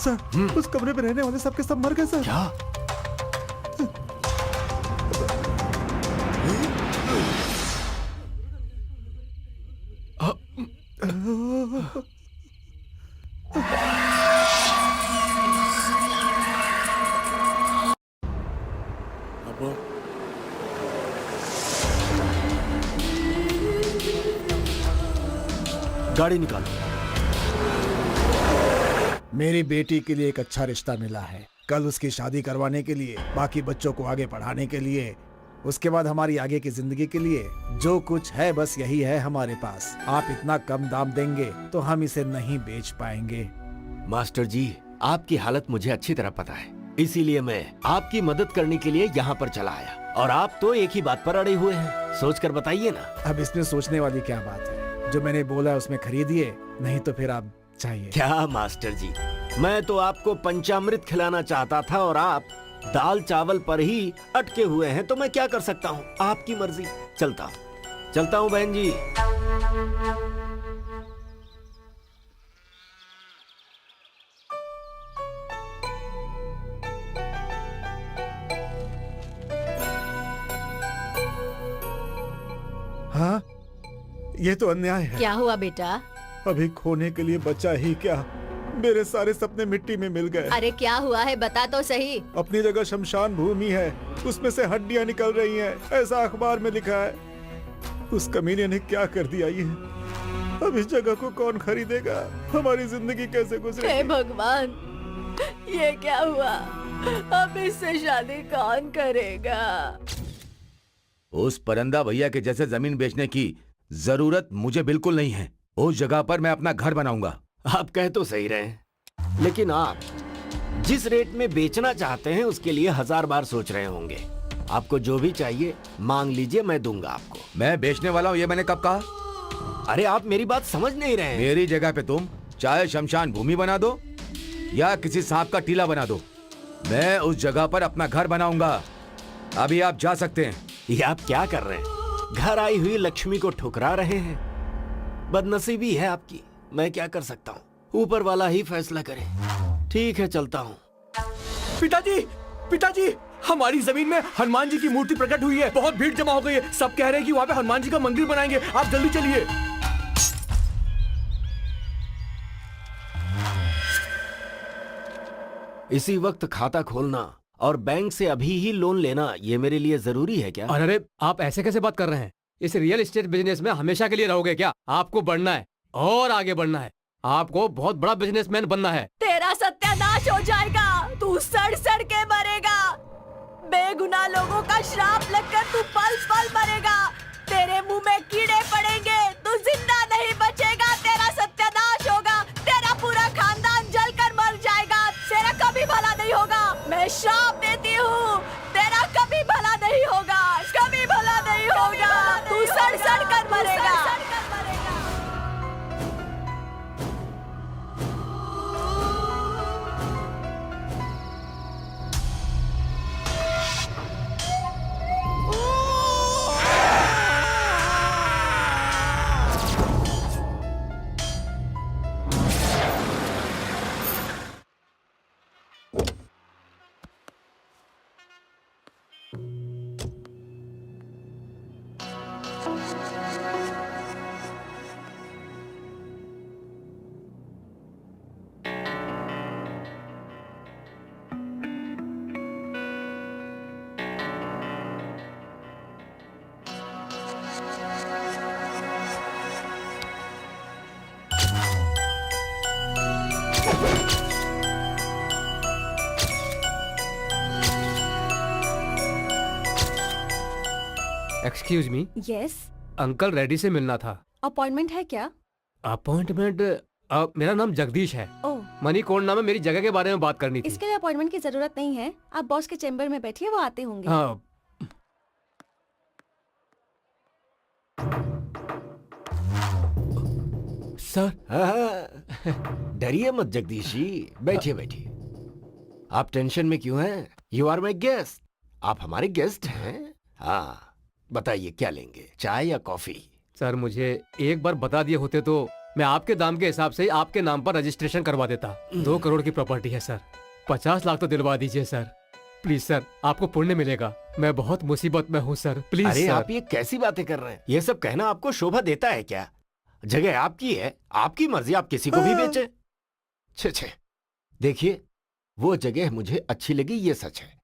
Sir, उस कमरे में रहने वाले सबके सब मर गए सर। क्या? गाड़ी निकालो। मेरी बेटी के लिए एक अच्छा रिश्ता मिला है। कल उसकी शादी करवाने के लिए, बाकी बच्चों को आगे पढ़ाने के लिए, उसके बाद हमारी आगे की जिंदगी के लिए जो कुछ है बस यही है हमारे पास। आप इतना कम दाम देंगे तो हम इसे नहीं बेच पाएंगे। मास्टर जी, आपकी हालत मुझे अच्छी तरह पता है, इसीलिए मैं आपकी मदद करने के लिए यहाँ पर चला आया। और आप तो एक ही बात पर अड़े हुए हैं, सोचकर बताइए ना। अब इसमें सोचने वाली क्या बात है? जो मैंने बोला उसमें खरीदिए, नहीं तो फिर आप चाहिए। क्या मास्टर जी, मैं तो आपको पंचामृत खिलाना चाहता था और आप दाल चावल पर ही अटके हुए हैं, तो मैं क्या कर सकता हूँ? आपकी मर्जी। चलता हूँ बहन जी। हाँ, ये तो अन्याय है। क्या हुआ बेटा? अभी खोने के लिए बचा ही क्या, मेरे सारे सपने मिट्टी में मिल गए। अरे क्या हुआ है, बता तो सही। अपनी जगह शमशान भूमि है, उसमें से हड्डियां निकल रही हैं, ऐसा अखबार में लिखा है। उस कमीने ने क्या कर दिया ये? अब इस जगह को कौन खरीदेगा? हमारी जिंदगी कैसे हे गुजरेगी? भगवान, ये क्या हुआ? अब इससे शादी कौन करेगा? उस परंदा भैया के जैसे जमीन बेचने की जरूरत मुझे बिल्कुल नहीं है। उस जगह पर मैं अपना घर बनाऊंगा। आप कह तो सही रहे हैं, लेकिन आप जिस रेट में बेचना चाहते हैं उसके लिए 1000 बार सोच रहे होंगे। आपको जो भी चाहिए मांग लीजिए, मैं दूंगा आपको। मैं बेचने वाला हूँ ये मैंने कब कहा? अरे आप मेरी बात समझ नहीं रहे हैं। मेरी जगह पे तुम चाहे शमशान भूमि बना दो या किसी सांप का टीला बना दो, मैं उस जगह पर अपना घर बनाऊंगा। अभी आप जा सकते हैं। ये आप क्या कर रहे हैं? घर आई हुई लक्ष्मी को ठुकरा रहे हैं। बदनसीबी है आपकी, मैं क्या कर सकता हूँ? ऊपर वाला ही फैसला करे। ठीक है, चलता हूँ। पिताजी, हमारी जमीन में हनुमान जी की मूर्ति प्रकट हुई है। बहुत भीड़ जमा हो गई है। सब कह रहे हैं कि वहाँ पे हनुमान जी का मंदिर बनाएंगे। आप जल्दी चलिए। इसी वक्त खाता खोलना और बैंक से अभी ही लोन लेना, ये मेरे लिए जरूरी है क्या? अरे आप ऐसे कैसे बात कर रहे हैं? इस रियल एस्टेट बिजनेस में हमेशा के लिए रहोगे क्या? आपको बढ़ना है और आगे बढ़ना है। आपको बहुत बड़ा बिजनेसमैन बनना है। तेरा सत्यानाश हो जाएगा, तू सड़ सड़ के मरेगा। बेगुनाह लोगों का श्राप लगकर तू पल पल मरेगा। तेरे मुंह में कीड़े पड़ेंगे, तू जिंदा नहीं बचेगा। तेरा सत्यानाश होगा, तेरा पूरा खानदान जलकर मर जाएगा। तेरा कभी भला नहीं होगा, मैं श्राप देती हूँ। तेरा कभी भला नहीं होगा, कभी भला नहीं होगा। तू सड़ सड़ कर मरेगा। Excuse me. Yes, uncle Reddy से मिलना था। अपॉइंटमेंट है क्या? अपॉइंटमेंट? मेरा नाम जगदीश है। ओह, मनी कोड नाम है। मेरी जगह के बारे में बात करनी थी। इसके लिए अपॉइंटमेंट की जरूरत नहीं है। आप बॉस के चेम्बर में बैठिए, वो आते होंगे। हाँ। सर। डरिए मत जगदीश जी, बैठिए बैठिए। आप टेंशन में क्यों हैं? You are my guest. आप हमारे गेस्ट हैं। हाँ, बताइए क्या लेंगे, चाय या कॉफी? सर मुझे एक बार बता दिए होते तो मैं आपके दाम के हिसाब से ही आपके नाम पर रजिस्ट्रेशन करवा देता। 2 करोड़ की प्रॉपर्टी है सर, 50 लाख तो दिलवा दीजिए सर, प्लीज सर, आपको पुण्य मिलेगा। मैं बहुत मुसीबत में हूँ सर, प्लीज अरे सर। आप ये कैसी बातें कर रहे हैं? ये सब कहना आपको शोभा देता है क्या? जगह आपकी है, आपकी मर्जी, आप किसी को भी बेचे। छे छे, देखिए वो जगह मुझे अच्छी लगी, ये सच है।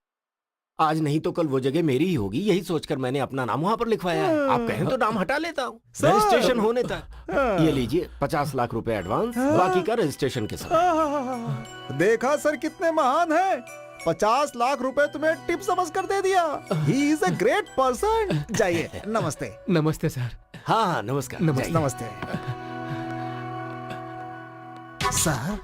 आज नहीं तो कल वो जगह मेरी ही होगी, यही सोचकर मैंने अपना नाम वहां पर लिखवाया है। आप कहें तो नाम हटा लेता हूँ रजिस्ट्रेशन होने तक। ये लीजिए 50 लाख रुपए एडवांस, बाकी का रजिस्ट्रेशन के साथ। देखा सर कितने महान है, 50 लाख रुपए तुम्हें टिप समझ कर दे दिया। He is a great person. जाइए, नमस्ते। नमस्ते सर। हाँ हाँ, नमस्कार। नमस्ते। जाइए। नमस्ते सर,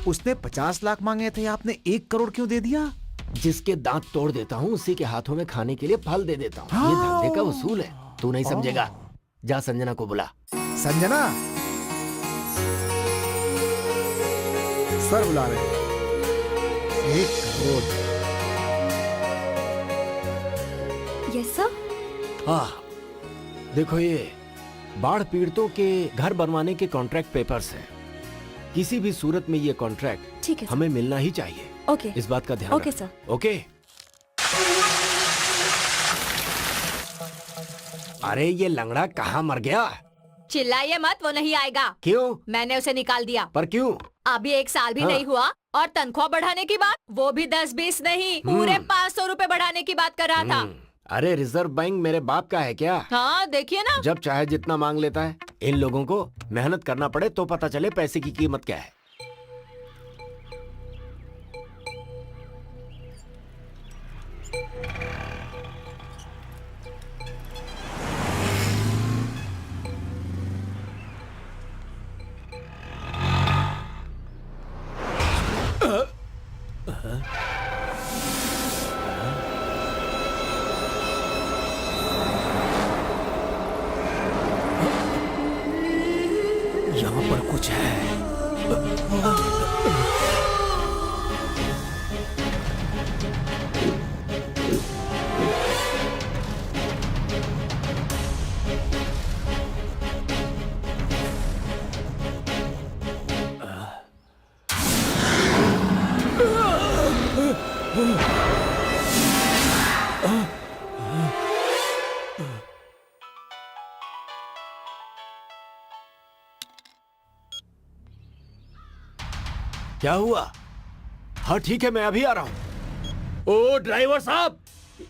उसने 50 लाख मांगे थे, आपने 1 करोड़ क्यों दे दिया? जिसके दांत तोड़ देता हूँ उसी के हाथों में खाने के लिए फल दे देता हूँ। ये धंधे का उसूल है, तू नहीं समझेगा। जा संजना को बुला। संजना सर बुला रहे हैं। 1 करोड़। Yes sir. हाँ, देखो ये बाढ़ पीड़ितों के घर बनवाने के कॉन्ट्रैक्ट पेपर्स हैं। किसी भी सूरत में ये कॉन्ट्रैक्ट ठीक है सर। हमें मिलना ही चाहिए। ओके। इस बात का ध्यान ओके रखना। सर। ओके। अरे ये लंगड़ा कहाँ मर गया? चिल्लाइए मत, वो नहीं आएगा। क्यों? मैंने उसे निकाल दिया। पर क्यों? अभी 1 साल भी हाँ। नहीं हुआ और तनख्वाह बढ़ाने की बात, वो भी 10-20 नहीं, पूरे 500 रुपए बढ़ाने की बात कर रहा था। अरे रिजर्व बैंक मेरे बाप का है क्या? हाँ देखिए ना। जब चाहे जितना मांग लेता है। इन लोगों को मेहनत करना पड़े तो पता चले पैसे की कीमत क्या है। यहाँ पर कुछ है। क्या हुआ? हाँ ठीक है, मैं अभी आ रहा हूँ। ओ ड्राइवर साहब,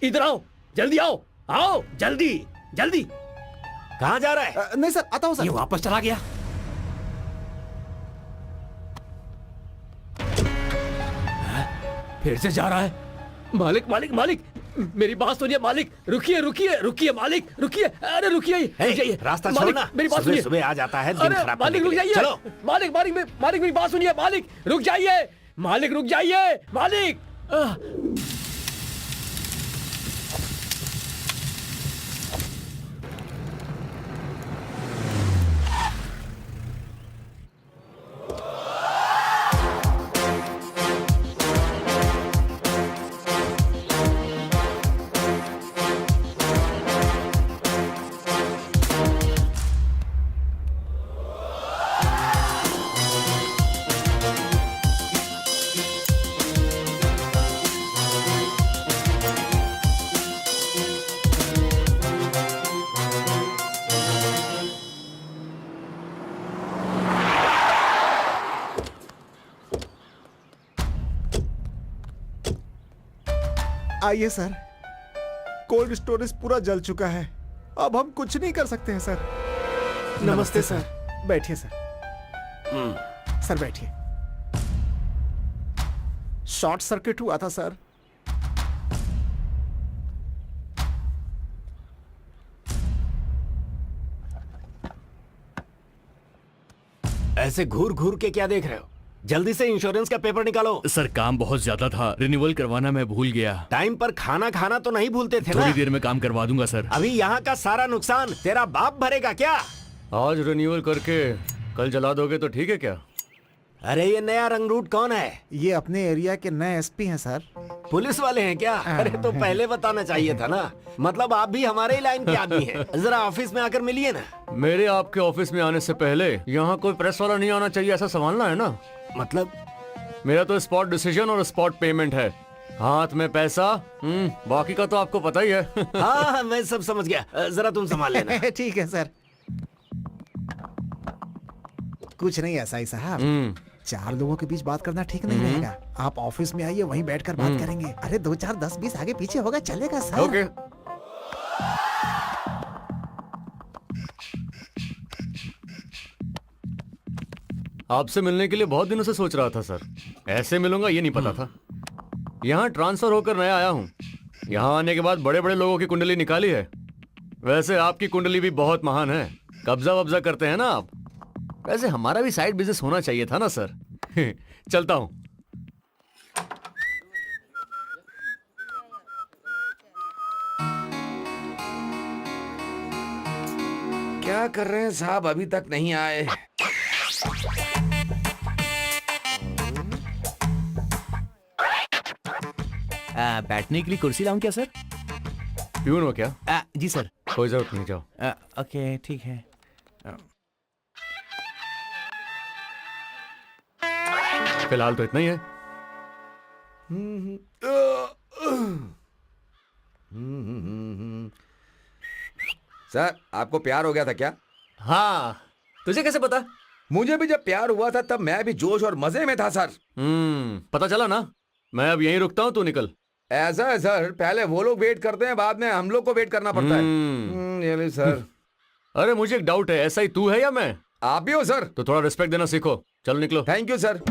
इधर आओ, जल्दी आओ, आओ जल्दी जल्दी। कहाँ जा रहा है? नहीं सर, आता हूँ ये सर। वापस चला गया। फिर से जा रहा है। मालिक मालिक मालिक, मेरी बात सुनिए मालिक, रुकिए रुकिए रुकिए मालिक, रुकिए, अरे रुकिए, रुक जाइए। रास्ता मालिक, छोड़ना। मेरी बात सुनिए। सुबह आ जाता है दिन अरे खराब मालिक करने रुक के लिए। जाइए। चलो। मालिक मालिक मालिक मेरी बात सुनिए, मालिक रुक जाइए, मालिक रुक जाइए, मालिक। आइए सर, कोल्ड स्टोरेज पूरा जल चुका है, अब हम कुछ नहीं कर सकते हैं सर। नमस्ते सर। बैठिए सर। सर बैठिए। शॉर्ट सर्किट हुआ था सर। ऐसे घूर घूर के क्या देख रहे हो? जल्दी से इंश्योरेंस का पेपर निकालो। सर काम बहुत ज्यादा था, रिन्यूअल करवाना मैं भूल गया। टाइम पर खाना खाना तो नहीं भूलते थे ना? थोड़ी देर में काम करवा दूंगा सर। अभी यहाँ का सारा नुकसान तेरा बाप भरेगा क्या? आज रिन्यूअल करके कल जला दोगे तो ठीक है क्या? अरे ये नया रंगरूट कौन है? ये अपने एरिया के नए एसपी हैं सर। पुलिस वाले हैं क्या? अरे तो पहले बताना चाहिए था ना। मतलब आप भी हमारे ही लाइन के आदमी हैं। जरा ऑफिस में आकर मिलिए ना। मेरे आपके ऑफिस में आने से पहले यहाँ कोई प्रेस वाला नहीं आना चाहिए, ऐसा संभालना है ना। मतलब मेरा तो स्पॉट डिसीजन और स्पॉट पेमेंट है, हाथ में पैसा। बाकी का तो आपको पता ही है। हाँ मैं सब समझ गया। जरा तुम संभाल लेना। ठीक है सर। कुछ नहीं एसआई साहब, 4 लोगों के बीच बात करना ठीक नहीं रहेगा। आप ऑफिस में आइए, वहीं बैठकर बात करेंगे। अरे 2 4 10 20 आगे पीछे होगा, चलेगा सर। ओके। आपसे मिलने के लिए बहुत दिनों से सोच रहा था सर। ऐसे मिलूंगा ये नहीं पता था। यहाँ ट्रांसफर होकर नया आया हूँ। यहाँ आने के बाद बड़े बड़े लोगों की कुंडली निकाली है। वैसे आपकी कुंडली भी बहुत महान है, कब्जा वब्जा करते हैं ना आप। वैसे हमारा भी साइड बिजनेस होना चाहिए था ना सर। चलता हूँ। क्या कर रहे हैं साहब, अभी तक नहीं आए? बैठने के लिए कुर्सी लाऊं क्या सर? प्यून हो क्या? जी सर। कोई जरूरत नहीं, जाओ। ओके ठीक है। फिलहाल तो इतना ही है। सर आपको प्यार हो गया था क्या? हाँ, तुझे कैसे पता? मुझे भी जब प्यार हुआ था तब मैं भी जोश और मजे में था सर। पता चला ना। मैं अब यहीं रुकता हूँ, तू निकल। ऐसा है सर, पहले वो लोग वेट करते हैं, बाद में हम लोग को वेट करना पड़ता है। ये ली सर। अरे मुझे एक डाउट है, ऐसा ही तू है या मैं? आप भी हो सर? तो थोड़ा रिस्पेक्ट देना सीखो। चलो निकलो। Thank you sir.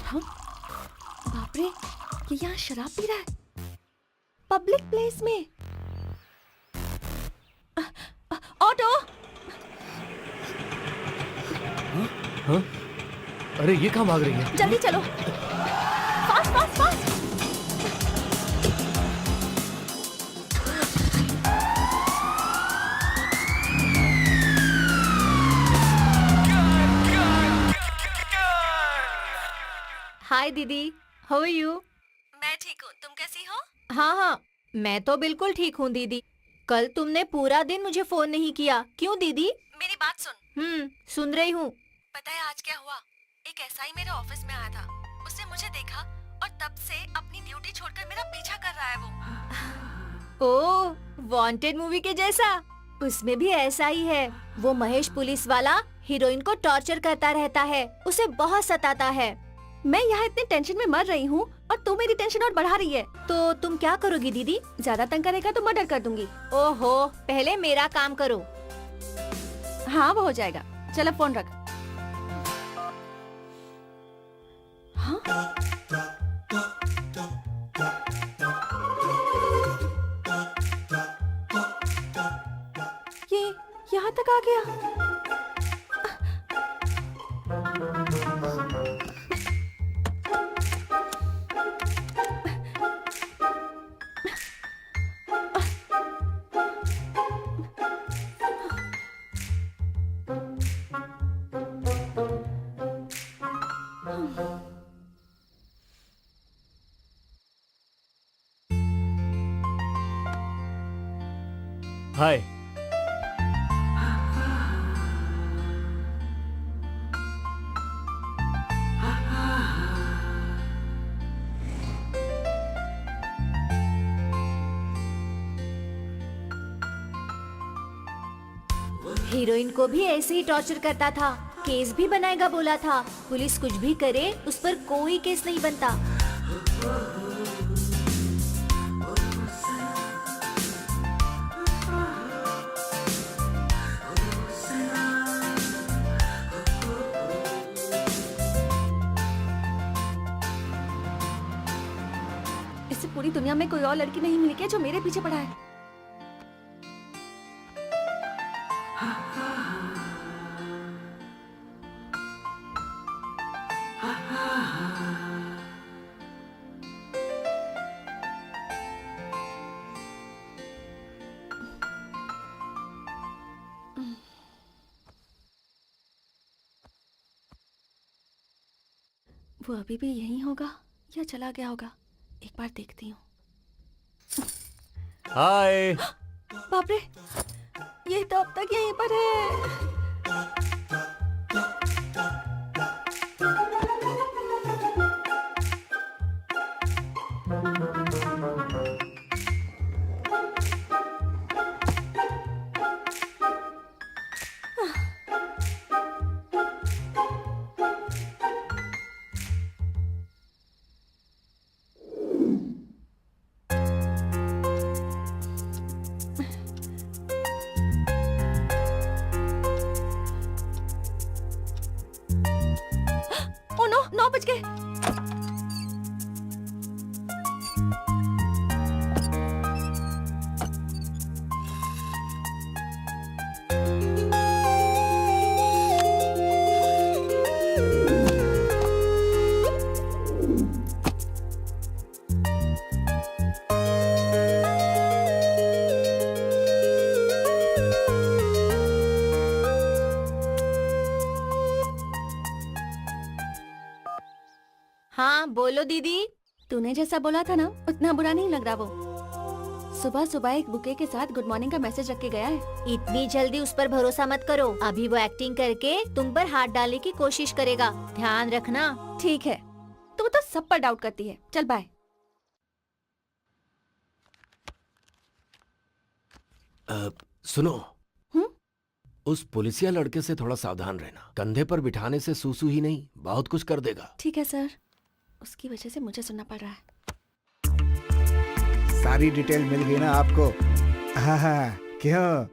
बाप रे, ये यहाँ शराब पी रहा है पब्लिक प्लेस में। ऑटो। हाँ? अरे ये कहाँ भाग रही है? जल्दी चलो, फास्ट फास्ट फास्ट। हाय दीदी, हाउ आर यू? मैं ठीक हूँ, तुम कैसी हो? हाँ हाँ, मैं तो बिल्कुल ठीक हूँ दीदी। कल तुमने पूरा दिन मुझे फोन नहीं किया, क्यों दीदी? मेरी बात सुन। सुन रही हूँ। पता है आज क्या हुआ? एक एसआई मेरे ऑफिस में आया था। उसने मुझे देखा और तब से अपनी ड्यूटी छोड़कर मेरा पीछा कर रहा है वो। ओह, वांटेड मूवी के जैसा। उसमें भी ऐसा ही है। वो महेश पुलिस वाला हीरोइन को टॉर्चर करता रहता है, उसे बहुत सताता है। मैं यहाँ इतने टेंशन में मर रही हूँ और तू मेरी टेंशन और बढ़ा रही है। तो तुम क्या करोगी दीदी? ज्यादा तंग करेगा तो मर्डर कर दूंगी। ओहो, पहले मेरा काम करो। हाँ वो हो जाएगा, चलो फोन रख। हाँ? ये यहाँ तक आ गया। हाय। हीरोइन को भी ऐसे ही टॉर्चर करता था, केस भी बनाएगा बोला था। पुलिस कुछ भी करे, उस पर कोई केस नहीं बनता। पूरी दुनिया में कोई और लड़की नहीं मिली क्या जो मेरे पीछे पड़ा है? वो अभी भी यहीं होगा या चला गया होगा? एक बार देखती हूँ। हाय। बाप रे, ये तो अब तक यहीं पर है। ओ नो, 9 बज गए। हाँ बोलो दीदी। तूने जैसा बोला था ना उतना बुरा नहीं लग रहा वो। सुबह सुबह एक बुके के साथ गुड मॉर्निंग का मैसेज रख के गया है। इतनी जल्दी उस पर भरोसा मत करो। अभी वो एक्टिंग करके तुम पर हाथ डालने की कोशिश करेगा, ध्यान रखना। ठीक है, तू तो सब पर डाउट करती है। चल बाय। सुनो। हम्म? उस पुलिसिया लड़के से थोड़ा सावधान रहना। कंधे पर बिठाने से सूसू ही नहीं, बहुत कुछ कर देगा। ठीक है सर, उसकी वजह से मुझे सुनना पड़ रहा है। सारी डिटेल मिल गई ना आपको? हाँ, क्यों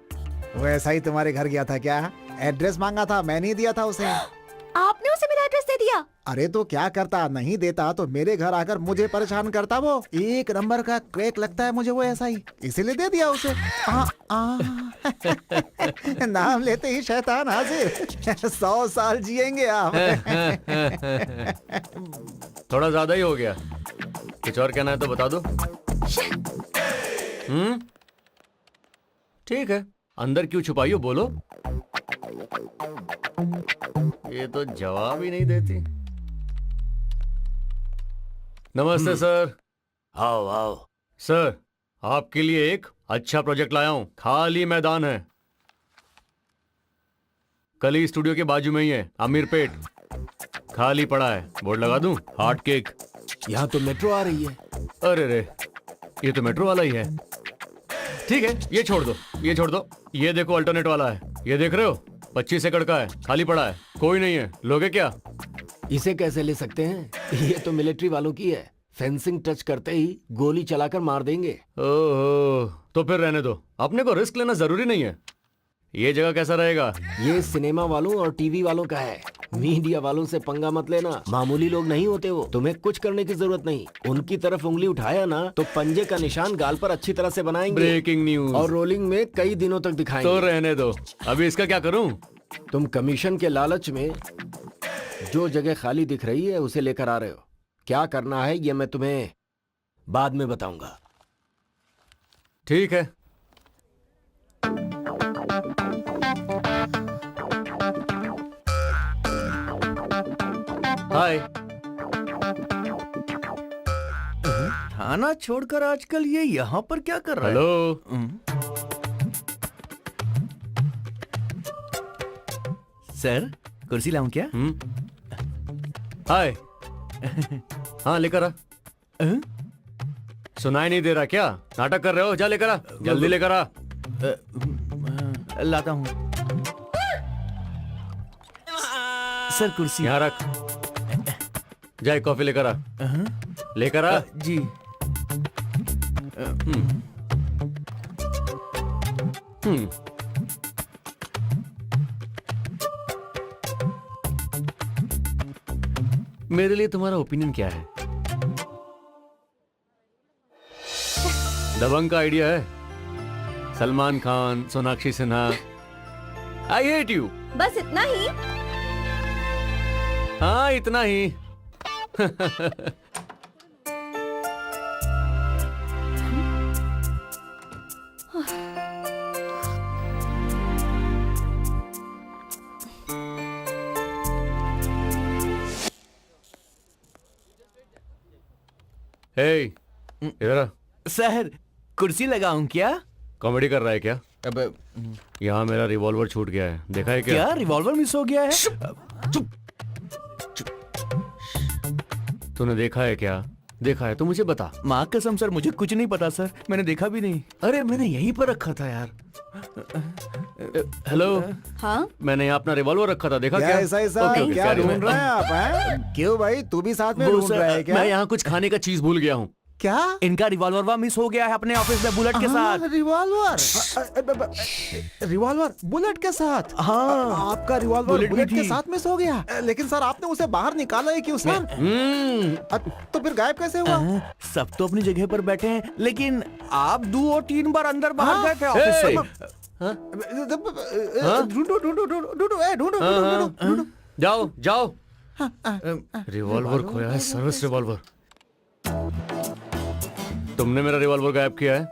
वो ऐसा ही तुम्हारे घर गया था क्या? एड्रेस मांगा था, मैं नहीं दिया था उसे। आपने उसे मेरा एड्रेस दे दिया? अरे तो क्या करता, नहीं देता तो मेरे घर आकर मुझे परेशान करता। वो एक नंबर का क्रैक लगता है मुझे वो ऐसा ही, इसीलिए दे दिया उसे। नाम लेते ही शैतान हाजिर। 100 साल जिएंगे आप। थोड़ा ज्यादा ही हो गया। कुछ और कहना है तो बता दो। ठीक है, अंदर क्यों छुपाई हो, बोलो। ये तो जवाब ही नहीं देती। नमस्ते सर। आओ आओ। सर, आपके लिए एक अच्छा प्रोजेक्ट लाया हूं। खाली मैदान है, कली स्टूडियो के बाजू में ही है, अमीरपेट। खाली पड़ा है, बोर्ड लगा दूं? Heart cake. यहाँ तो मेट्रो आ रही है। अरे रे, ये तो मेट्रो वाला ही है। ठीक है, ये छोड़ दो, ये छोड़ दो। ये देखो अल्टरनेट वाला है, ये देख रहे हो? 25 एकड़ का है, खाली पड़ा है, कोई नहीं है। लोगे क्या? इसे कैसे ले सकते हैं? ये तो मिलिट्री वालों की है। फेंसिंग टच करते ही गोली चलाकर मार देंगे। ओहो, तो फिर रहने दो, अपने को रिस्क लेना जरूरी नहीं है। ये जगह कैसा रहेगा? ये सिनेमा वालों और टीवी वालों का है। मीडिया वालों से पंगा मत लेना, मामूली लोग नहीं होते वो। तुम्हें कुछ करने की जरूरत नहीं। उनकी तरफ उंगली उठाया ना तो पंजे का निशान गाल पर अच्छी तरह से बनाएंगे। Breaking news. और रोलिंग में कई दिनों तक दिखाएंगे। तो रहने दो, अभी इसका क्या करूं? तुम कमीशन के लालच में जो जगह खाली दिख रही है उसे लेकर आ रहे हो। क्या करना है ये मैं तुम्हें बाद में बताऊंगा। ठीक है। हाय। थाना छोड़कर आजकल ये यहाँ पर क्या कर रहा है? हेलो। सर, कुर्सी लाऊं क्या? हाय। हाँ, लेकर आ। सुनाई नहीं दे रहा क्या? नाटक कर रहे हो? जा लेकर आ, जल्दी लेकर आ। लाता हूँ। सर, कुर्सी यहाँ रख। जाए कॉफी लेकर आ। लेकर आ। जी। मेरे लिए तुम्हारा ओपिनियन क्या है? दबंग का आइडिया है? Salman Khan, Sonakshi Sinha. I hate you. बस इतना ही? हाँ, इतना ही। हे, इधर आ। सर कुर्सी लगाऊं क्या? कॉमेडी कर रहा है क्या? अब यहाँ मेरा रिवॉल्वर छूट गया है, देखा है क्या? क्या रिवॉल्वर मिस हो गया है? तूने देखा है क्या? देखा है तो मुझे बता। माँ कसम सर, मुझे कुछ नहीं पता सर, मैंने देखा भी नहीं। अरे मैंने यहीं पर रखा था यार। हेलो, हाँ मैंने यहाँ अपना रिवॉल्वर रखा था, देखा क्या क्या? ऐसा ऐसा ओके, ओके, क्या carry on। ढूंढ रहे हैं आप हैं? क्यों भाई, तू भी साथ में वो ढूंढ सर, रहा है क्या? मैं यहाँ कुछ खाने का चीज भूल गया हूँ। क्या? इनका रिवॉल्वर मिस हो गया है अपने ऑफिस में बुलेट के साथ। रिवॉल्वर? रिवॉल्वर बुलेट के साथ? हाँ। आपका रिवॉल्वर बुलेट भी बुलेट के थी। साथ मिस हो गया? लेकिन सर आपने उसे बाहर निकाला है क्यों सर? तो फिर गायब कैसे हुआ? सब तो अपनी जगह पर बैठे हैं, लेकिन आप 2 और 3 बार अंदर बाहर गए थे ऑफिस से। ढूंढो ढूंढो ढूंढो ढूंढो ढूंढो ढूंढो ढूंढो। जाओ जाओ। रिवॉल्वर खोया है, सर्विस रिवॉल्वर। तुमने मेरा रिवॉल्वर गायब किया है?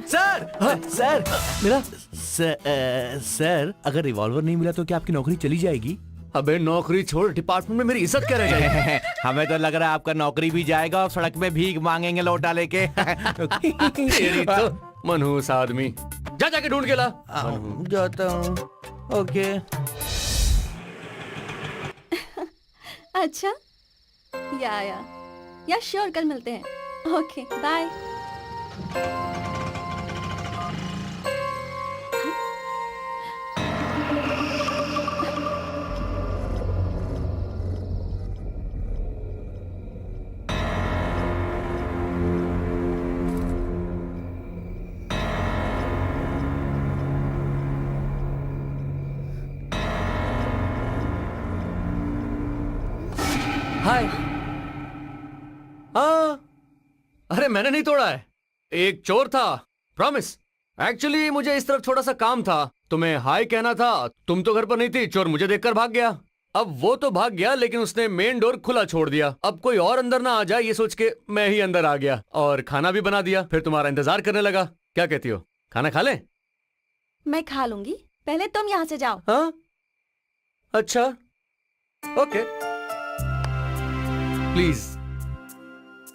सर सर मिला? सर अगर रिवॉल्वर नहीं मिला तो क्या आपकी नौकरी चली जाएगी? अबे नौकरी छोड़, डिपार्टमेंट में मेरी इज्जत क्या रह जाएगी? हमें तो लग रहा है आपका नौकरी भी जाएगा और सड़क में भीख मांगेंगे लौटा लेके। तेरी तो मनहूस आदमी। जा जाके ढूंढ के ला। जाता हूँ। ओके। अच्छा, या श्योर, कल मिलते हैं। Okay bye. हाय। हाँ, अरे मैंने नहीं तोड़ा है, एक चोर था, प्रॉमिस। एक्चुअली मुझे इस तरफ थोड़ा सा काम था, तुम्हें हाय कहना था। तुम तो घर पर नहीं थी, चोर मुझे देखकर भाग गया। अब वो तो भाग गया, लेकिन उसने मेन डोर खुला छोड़ दिया। अब कोई और अंदर ना आ जाए ये सोच के मैं ही अंदर आ गया और खाना भी बना दिया। फिर तुम्हारा इंतजार करने लगा। क्या कहती हो, खाना खा लें? मैं खा लूंगी, पहले तुम यहाँ से जाओ। हाँ, अच्छा, ओके। प्लीज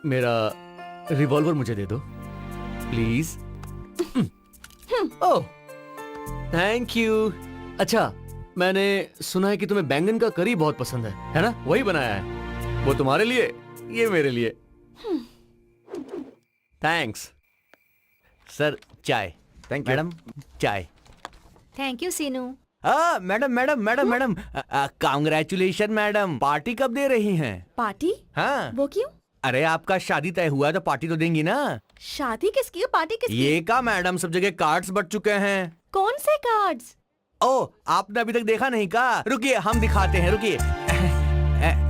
मेरा रिवॉल्वर मुझे दे दो, प्लीज। Oh, thank you. अच्छा, मैंने सुना है कि तुम्हें बैंगन का करी बहुत पसंद है ना? वही बनाया है, वो तुम्हारे लिए, ये मेरे लिए। थैंक्स। सर चाय। थैंक यू मैडम चाय। Thank you Seenu. Madam madam madam madam, congratulation madam. Party कब दे रही हैं? पार्टी? हाँ, वो क्यों? अरे आपका शादी तय हुआ है तो पार्टी तो देंगी ना। शादी किसकी, पार्टी किसकी? ये का मैडम, सब जगह कार्ड्स बट चुके हैं। कौन से कार्ड्स? ओ, आपने अभी तक देखा नहीं का? रुकिए हम दिखाते हैं, रुकिए।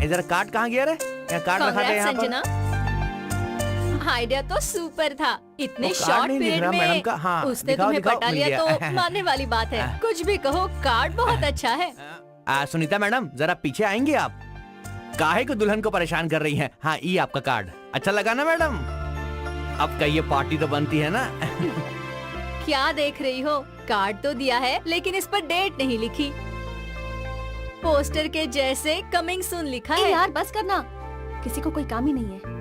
इधर कार्ड कहाँ गया रे? कार्ड रखा था यहाँ पर। संजना, आइडिया तो सुपर था। इतने वो कार्ड शॉर्ट नहीं दिख पीरियड रहा मैडम में का। हाँ, उसने दिखाओ, तुम्हें दिखाओ, पटा मिल लिया गया। तो मानने वाली बात है। कुछ भी कहो, कार्ड बहुत अच्छा है। सुनीता मैडम जरा पीछे आएंगे आप? काहे को दुल्हन को परेशान कर रही हैं? हाँ, ये आपका कार्ड अच्छा लगा ना मैडम? अब कहिए पार्टी तो बनती है ना? क्या देख रही हो, कार्ड तो दिया है लेकिन इस पर डेट नहीं लिखी। पोस्टर के जैसे कमिंग सून लिखा है। यार बस करना, किसी को कोई काम ही नहीं है।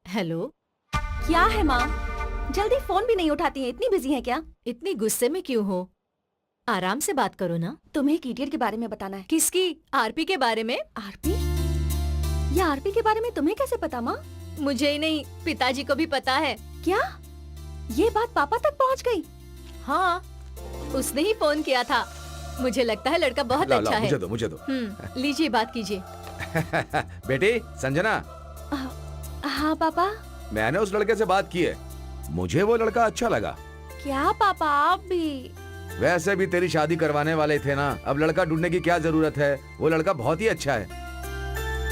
हेलो, क्या है माँ, जल्दी फोन भी नहीं उठाती है, इतनी बिजी है क्या? इतनी गुस्से में क्यों हो? आराम से बात करो ना। तुम्हें एक इडियट के बारे में बताना है। किसकी? आरपी के बारे में? आरपी? ये आरपी के बारे में तुम्हें कैसे पता माँ? मुझे ही नहीं, पिताजी को भी पता है। क्या ये बात पापा तक पहुँच गई? हाँ, उसने ही फोन किया था। मुझे लगता है लड़का बहुत ला, अच्छा ला, है। मुझे दो। लीजिए, बात कीजिए। बेटी संजना, हाँ पापा। मैंने उस लड़के से बात की है, मुझे वो लड़का अच्छा लगा। क्या पापा आप भी? वैसे भी तेरी शादी करवाने वाले थे ना, अब लड़का ढूंढने की क्या जरूरत है, वो लड़का बहुत ही अच्छा है।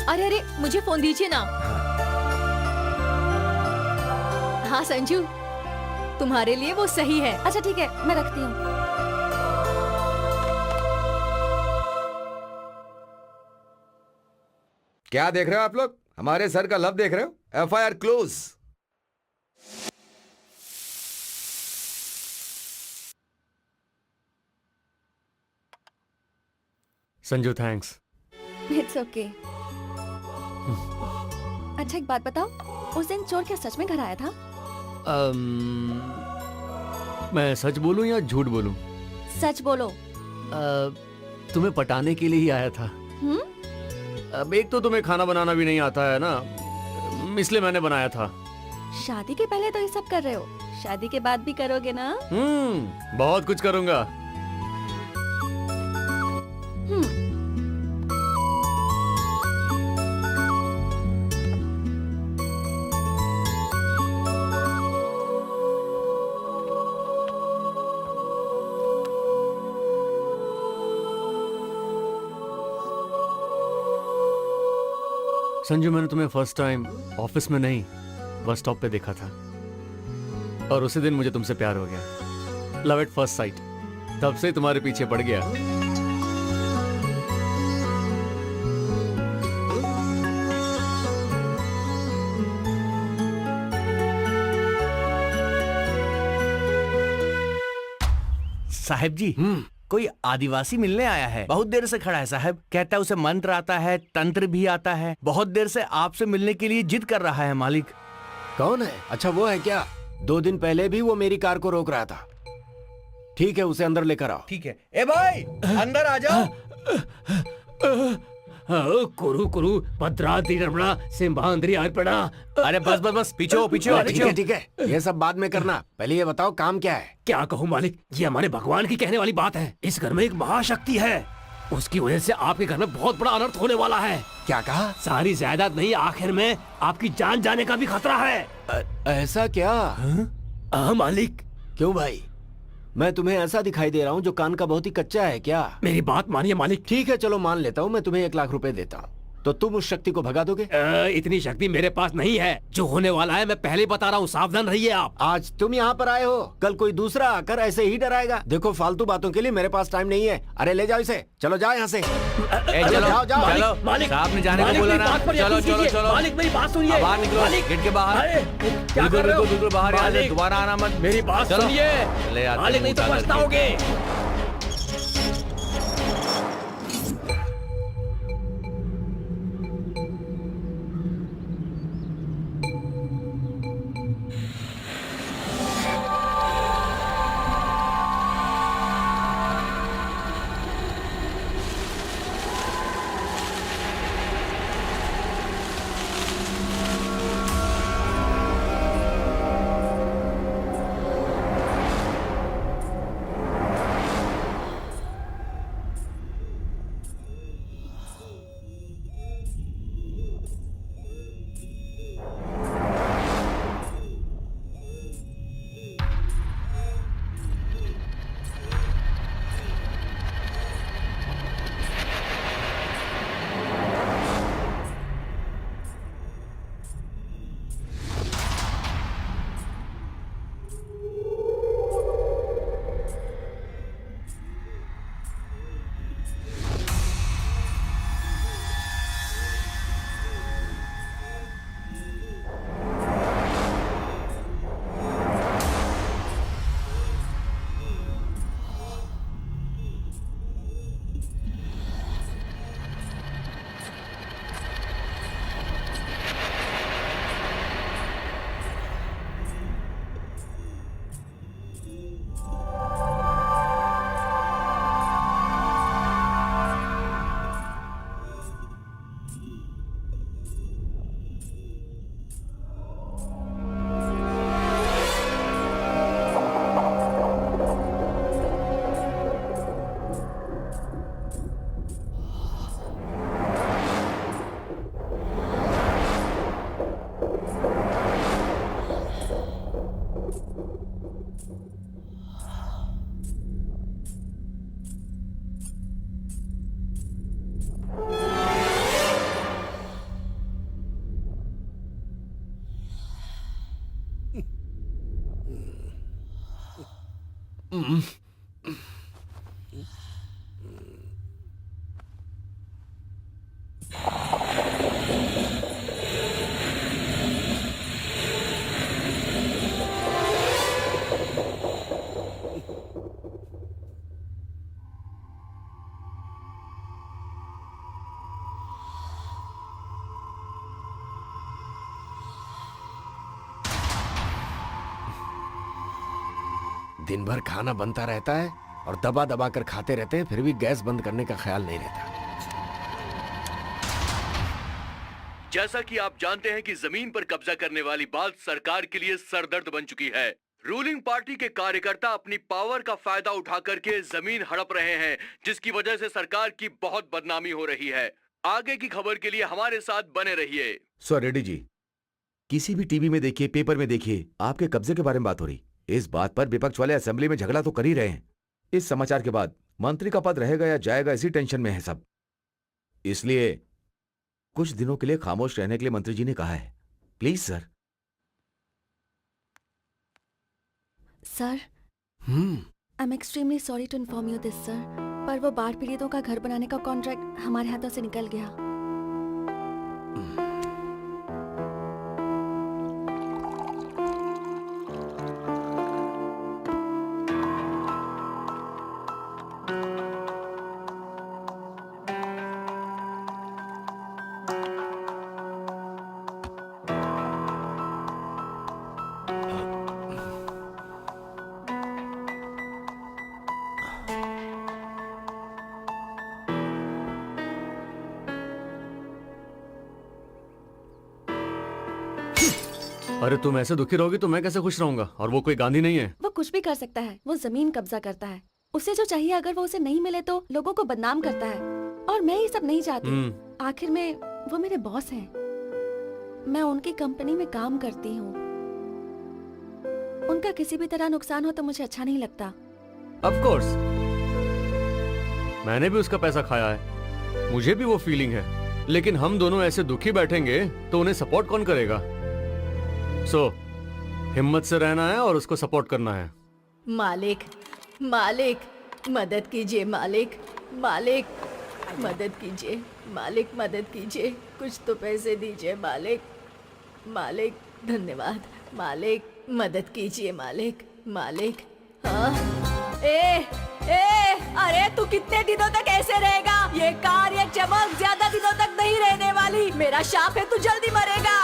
अरे अरे मुझे फोन दीजिए ना। हाँ संजू, तुम्हारे लिए वो सही है। अच्छा ठीक है, मैं रखती हूँ। क्या देख रहे हो आप लोग? हमारे सर का लब देख रहे हो? FIR close. Sanju thanks. It's okay. अच्छा एक बात बताओ, उस दिन चोर क्या सच में घर आया था? मैं सच बोलूं या झूठ बोलूं? सच बोलो। तुम्हें पटाने के लिए ही आया था। अब एक तो तुम्हें खाना बनाना भी नहीं आता है ना, इसलिए मैंने बनाया था। शादी के पहले तो ये सब कर रहे हो, शादी के बाद भी करोगे ना? बहुत कुछ करूंगा। संजू, मैंने तुम्हें फर्स्ट टाइम ऑफिस में नहीं, बस स्टॉप पे देखा था और उसी दिन मुझे तुमसे प्यार हो गया। Love at first sight. तब से तुम्हारे पीछे पड़ गया। साहब जी, कोई आदिवासी मिलने आया है, बहुत देर से खड़ा है साहब। कहता है उसे मंत्र आता है, तंत्र भी आता है। बहुत देर से आपसे मिलने के लिए जिद कर रहा है मालिक। कौन है? अच्छा वो है क्या? 2 दिन पहले भी वो मेरी कार को रोक रहा था। ठीक है, उसे अंदर लेकर आओ। ठीक है। ए भाई, अंदर आ जाओ। कुरु कुरु भद्राद्रि रमणा सिंहाद्रि अर्पणा। अरे बस बस बस, पीछे हो, पीछे हो, ठीक है ठीक है, ये सब बाद में करना, पहले ये बताओ काम क्या है? क्या कहूँ मालिक, ये हमारे भगवान की कहने वाली बात है। इस घर में एक महाशक्ति है, उसकी वजह से आपके घर में बहुत बड़ा अनर्थ होने वाला है। क्या कहा? सारी जायदाद नहीं, आखिर में आपकी जान जाने का भी खतरा है। ऐसा क्या? हाँ मालिक। क्यों भाई, मैं तुम्हें ऐसा दिखाई दे रहा हूँ जो कान का बहुत ही कच्चा है क्या? मेरी बात मानिए मालिक। ठीक है चलो मान लेता हूँ, मैं तुम्हें 1 लाख रुपए देता हूँ, तो तुम उस शक्ति को भगा दोगे? इतनी शक्ति मेरे पास नहीं है। जो होने वाला है मैं पहले बता रहा हूँ, सावधान रहिए आप। आज तुम यहाँ पर आए हो, कल कोई दूसरा आकर ऐसे ही डराएगा। देखो फालतू बातों के लिए मेरे पास टाइम नहीं है। अरे ले जाओ इसे, चलो जाओ यहाँ से। चलो जाओ, जाओ। चलो, मालिक, साहब ने जाने को मालिक, बोला मेरी ना। बात पर चलो यकीन चलो कीजिए। चलो, मालिक मेरी बात सुनिए। बाहर निकलो, मालिक, गेट के बाहर। अरे, क्या बिल्कुल कर रहे हो? बिल्कुल बिल्कुल बाहर, यहाँ से मालिक, दोबारा आना मत। मेरी बात चलो, सुनिए ले आते मालिक, नहीं तो मुंह डाल पछताओगे। दिन भर खाना बनता रहता है और दबा दबा कर खाते रहते हैं, फिर भी गैस बंद करने का ख्याल नहीं रहता। जैसा कि आप जानते हैं कि जमीन पर कब्जा करने वाली बात सरकार के लिए सरदर्द बन चुकी है। रूलिंग पार्टी के कार्यकर्ता अपनी पावर का फायदा उठा करके जमीन हड़प रहे हैं, जिसकी वजह से सरकार की बहुत बदनामी हो रही है। आगे की खबर के लिए हमारे साथ बने रहिए। सर रेड्डी जी, किसी भी टीवी में देखिए, पेपर में देखिए, आपके कब्जे के बारे में बात हो रही। इस बात पर विपक्ष वाले असेंबली में झगड़ा तो कर ही रहे हैं। इस समाचार के बाद मंत्री का पद रहेगा या जाएगा, इसी टेंशन में है सब। इसलिए कुछ दिनों के लिए खामोश रहने के लिए मंत्री जी ने कहा है। Please sir. Sir, I am extremely sorry to inform you this sir, पर वो बाढ़ पीड़ितों का घर बनाने का कॉन्ट्रैक्ट हमारे हाथों से निकल गया। अरे तुम ऐसे दुखी रहोगी तो मैं कैसे खुश रहूंगा? और वो कोई गांधी नहीं है। वो कुछ भी कर सकता है, वो जमीन कब्जा करता है। उसे जो चाहिए अगर वो उसे नहीं मिले तो लोगों को बदनाम करता है, और मैं ये सब नहीं चाहती। आखिर में वो मेरे बॉस हैं, मैं उनकी कंपनी में काम करती हूँ। उनका किसी भी तरह नुकसान हो तो मुझे अच्छा नहीं लगता। ऑफ कोर्स, मैंने भी उसका पैसा खाया है, मुझे भी वो फीलिंग है। लेकिन हम दोनों ऐसे दुखी बैठेंगे तो उन्हें सपोर्ट कौन करेगा? हिम्मत से रहना है और उसको सपोर्ट करना है। मालिक, मालिक, मदद कीजिए मालिक, मालिक, मदद कीजिए मालिक, मदद कीजिए, कुछ तो पैसे दीजिए मालिक, मालिक, धन्यवाद मालिक, मदद कीजिए मालिक, मालिक। हाँ, अरे तू कितने दिनों तक ऐसे रहेगा? ये कार, ये चमक ज्यादा दिनों तक नहीं रहने वाली। मेरा शाप है, तू जल्दी मरेगा।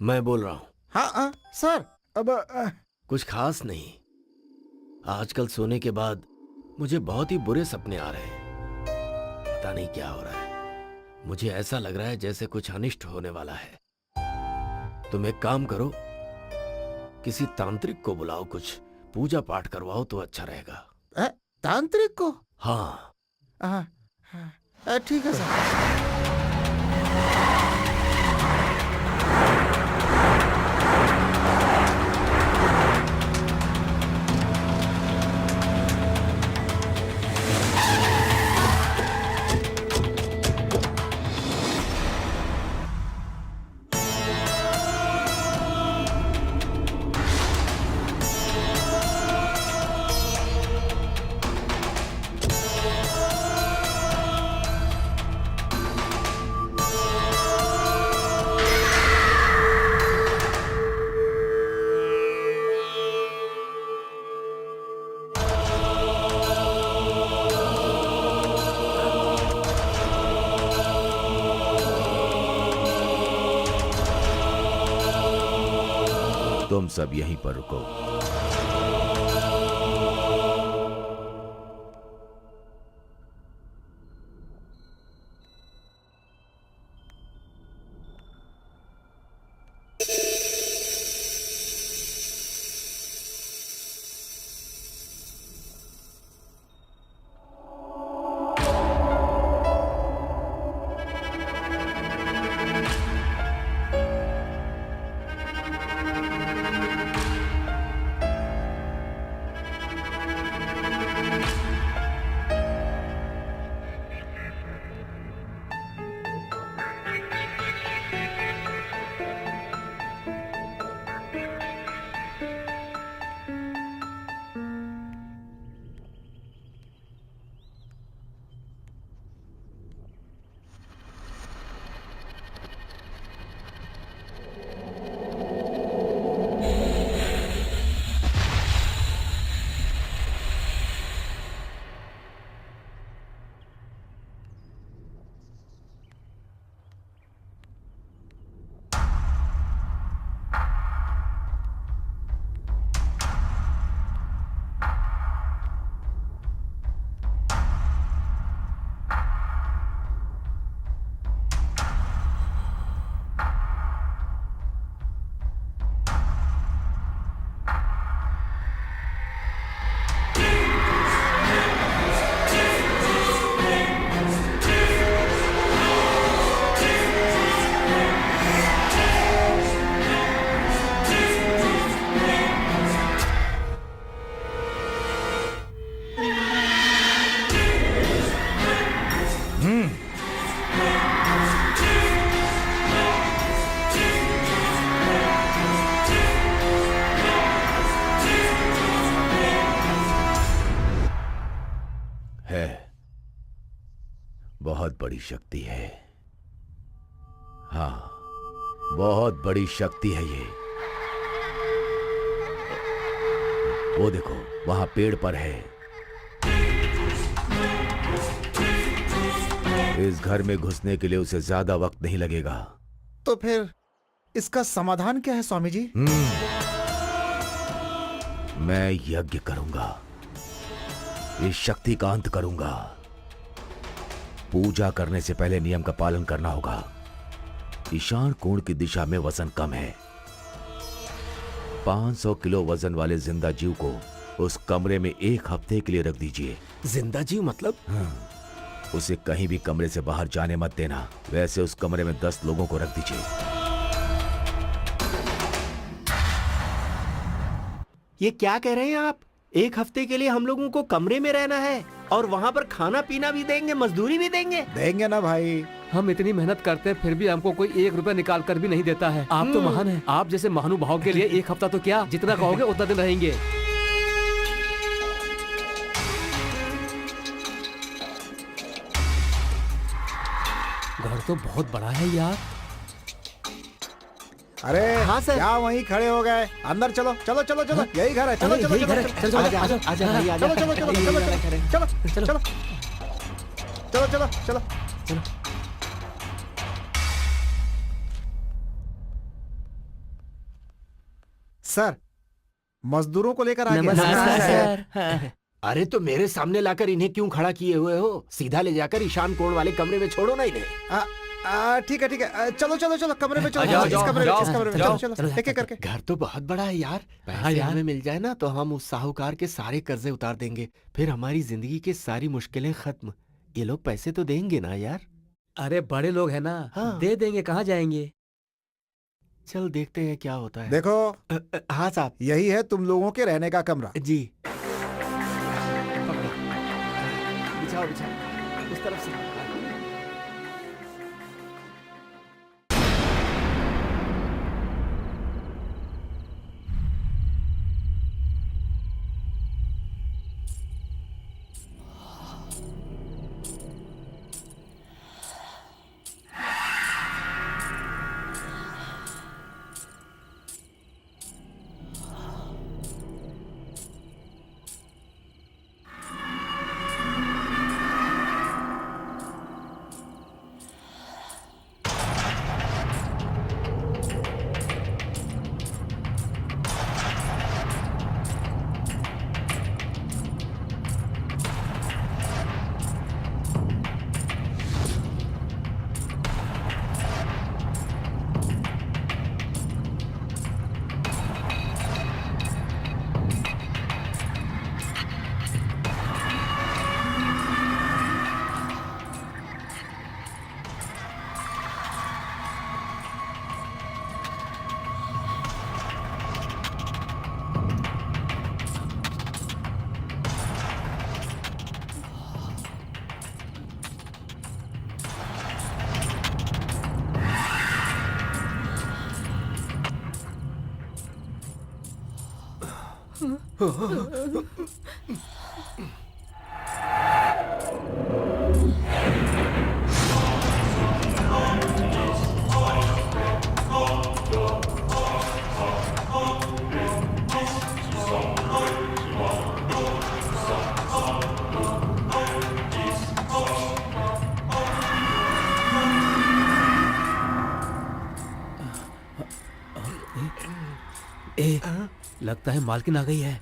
मैं बोल रहा हूँ। हाँ सर, अब कुछ खास नहीं। आजकल सोने के बाद मुझे बहुत ही बुरे सपने आ रहे हैं। पता नहीं क्या हो रहा है। मुझे ऐसा लग रहा है जैसे कुछ अनिष्ट होने वाला है। तुम एक काम करो, किसी तांत्रिक को बुलाओ, कुछ पूजा पाठ करवाओ तो अच्छा रहेगा। तांत्रिक को? हाँ। ठीक है सर। तुम सब यहीं पर रुको। बहुत बड़ी शक्ति है। हाँ, बहुत बड़ी शक्ति है ये। वो देखो वहां पेड़ पर है। इस घर में घुसने के लिए उसे ज्यादा वक्त नहीं लगेगा। तो फिर इसका समाधान क्या है स्वामी जी? मैं यज्ञ करूंगा, इस शक्ति का अंत करूंगा। पूजा करने से पहले नियम का पालन करना होगा। ईशान कोण की दिशा में वजन कम है। 500 किलो वजन वाले जिंदा जीव को उस कमरे में 1 हफ्ते के लिए रख दीजिए। जिंदा जीव मतलब? हाँ, उसे कहीं भी कमरे से बाहर जाने मत देना। वैसे उस कमरे में 10 लोगों को रख दीजिए। ये क्या कह रहे हैं आप? 1 हफ्ते के लिए हम लोगों को कमरे में रहना है और वहाँ पर खाना पीना भी देंगे, मजदूरी भी देंगे? देंगे ना भाई। हम इतनी मेहनत करते हैं फिर भी हमको कोई 1 रुपया निकाल कर भी नहीं देता है। आप तो महान हैं। आप जैसे महानुभाव के लिए 1 हफ्ता तो क्या, जितना कहोगे उतना दिन रहेंगे। घर तो बहुत बड़ा है यार। अरे हाँ सर। क्या वहीं खड़े हो गए? अंदर चलो चलो चलो चलो, यही घर है। चलो चलो यही घर चलो है। चलो आजा, आजा, आजा भाई, आजा। चलो चलो चलो चलो चलो चलो चलो चलो चलो चलो। सर, मजदूरों को लेकर आ गए। नमस्कार सर। अरे तो मेरे सामने लाकर इन्हें क्यों खड़ा किए हुए हो? सीधा ले जाकर ईशान कोण वाले कमरे में छोड़ो ना इन्हें। ठीक है ठीक है। चलो चलो चलो कमरे में चलो। जाओ, इस जाओ, कमरे में जाओ, इस कमरे में जाओ। चलो चलो एक एक करके। घर तो बहुत बड़ा है यार। पैसे हमें मिल जाए ना तो हम उस साहूकार के सारे कर्जे उतार देंगे। फिर हमारी जिंदगी की सारी मुश्किलें खत्म। ये लोग पैसे तो देंगे ना यार? अरे बड़े लोग हैं ना। हाँ। दे देंगे, कहाँ जाएंगे। चल देखते हैं क्या होता है। देखो, हाँ साहब। यही है तुम लोगों के रहने का कमरा। जी पकड़ो। बिछाओ बिछाओ उस तरफ से। लगता है मालकिन आ गई है।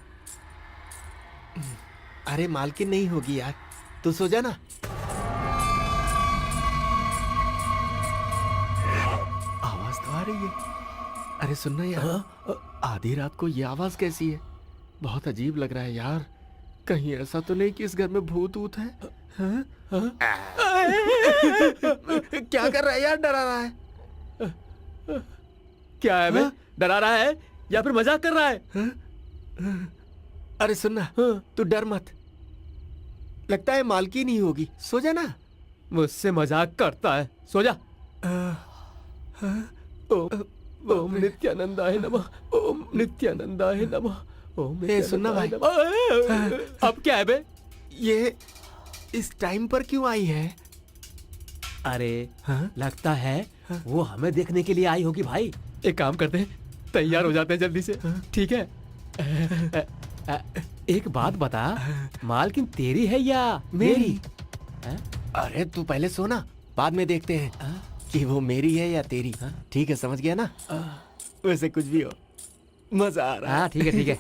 अरे मालकिन नहीं होगी यार, तू सो जा ना। आवाज तो आ रही है। अरे सुनना यार, आधी रात को ये आवाज कैसी है? बहुत अजीब लग रहा है यार। कहीं ऐसा तो नहीं कि इस घर में भूत ऊत है? हाँ? हाँ? क्या कर रहा है यार? डरा रहा है? क्या है बे? डरा रहा है या फिर मजाक कर रहा है? अरे सुनना, तू डर मत। लगता है मालकिन ही होगी। सो जा ना। मुझसे मजाक करता है, सो जा। ओम नित्यानंदाय नमः, ओम नित्यानंदाय नमः, ओम सुनना भाई। अब क्या है बे? ये इस टाइम पर क्यों आई है? अरे लगता है वो हमें देखने के लिए आई होगी भाई। एक काम करते हैं, तैयार हो जाते हैं जल्दी से, ठीक है? एक बात बता, मालकिन तेरी है या मेरी? अरे तू पहले सो ना, बाद में देखते हैं कि वो मेरी है या तेरी। ठीक है, समझ गया ना? वैसे कुछ भी हो, मजा आ रहा है। हाँ ठीक है ठीक है।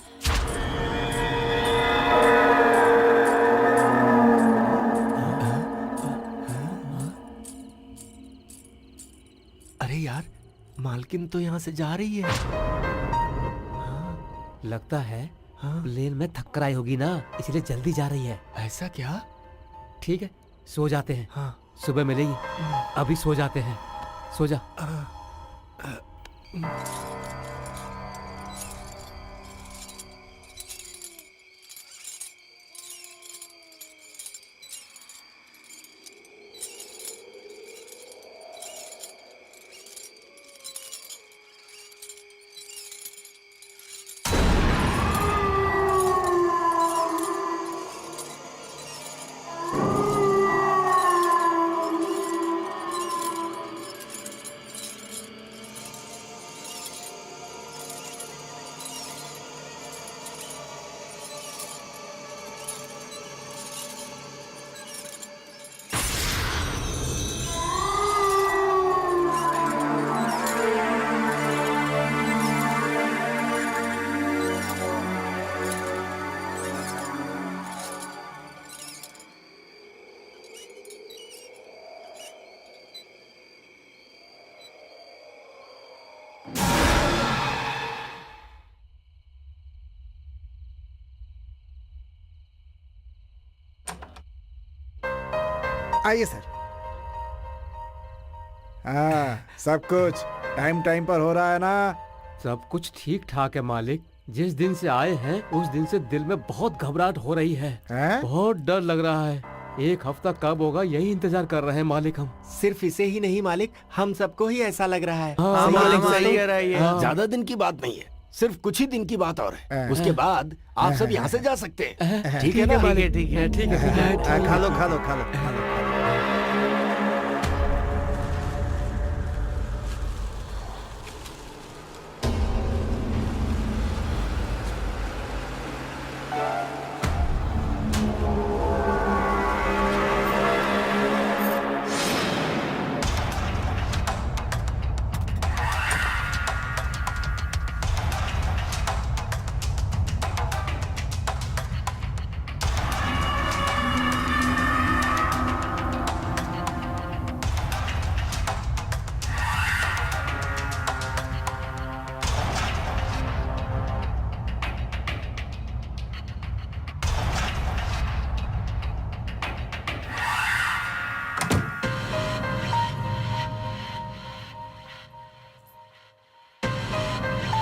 अरे यार, मालकिन तो यहाँ से जा रही है। लगता है प्लेन में थक्कर आई होगी ना, इसलिए जल्दी जा रही है। ऐसा क्या? ठीक है, सो जाते हैं। हाँ। सुबह मिलेगी। अभी सो जाते हैं, सो जा। आइए सर। हाँ, सब कुछ टाइम टाइम पर हो रहा है ना? सब कुछ ठीक ठाक है मालिक। जिस दिन से आए हैं उस दिन से दिल में बहुत घबराहट हो रही है। बहुत डर लग रहा है। एक हफ्ता कब होगा यही इंतजार कर रहे हैं मालिक हम। सिर्फ इसे ही नहीं मालिक, हम सबको ही ऐसा लग रहा है। हाँ, मालिक सही कह रहा है ये। ज्यादा दिन की बात नहीं है, सिर्फ कुछ ही दिन की बात और है। उसके बाद आप सब यहाँ से जा सकते हैं। ठीक है ना? ठीक है ठीक है ठीक है। खा लो खा लो खा लो खा लो।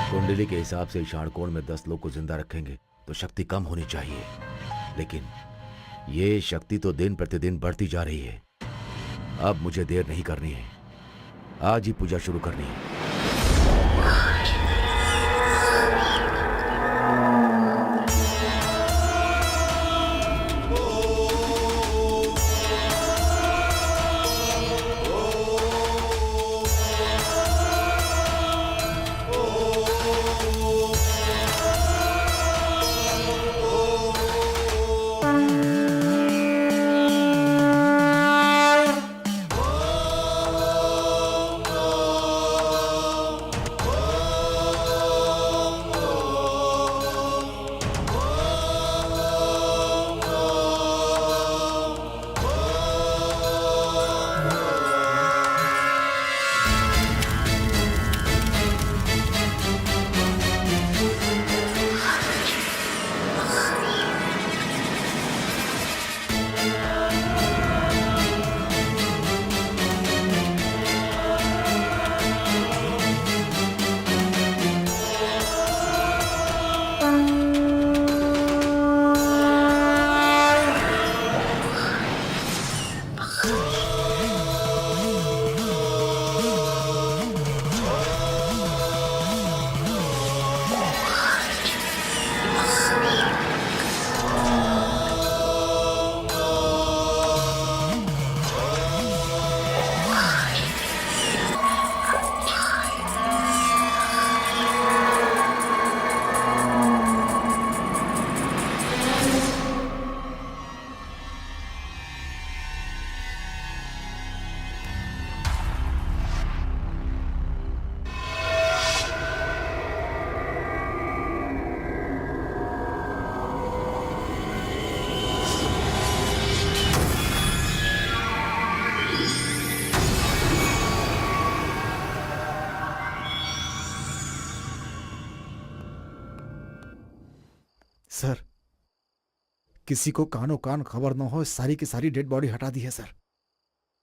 कुंडली के हिसाब से षाणकोण में 10 लोग को जिंदा रखेंगे तो शक्ति कम होनी चाहिए, लेकिन ये शक्ति तो दिन प्रतिदिन बढ़ती जा रही है। अब मुझे देर नहीं करनी है, आज ही पूजा शुरू करनी है। किसी को कानो कान खबर न हो, सारी की सारी डेड बॉडी हटा दी है सर।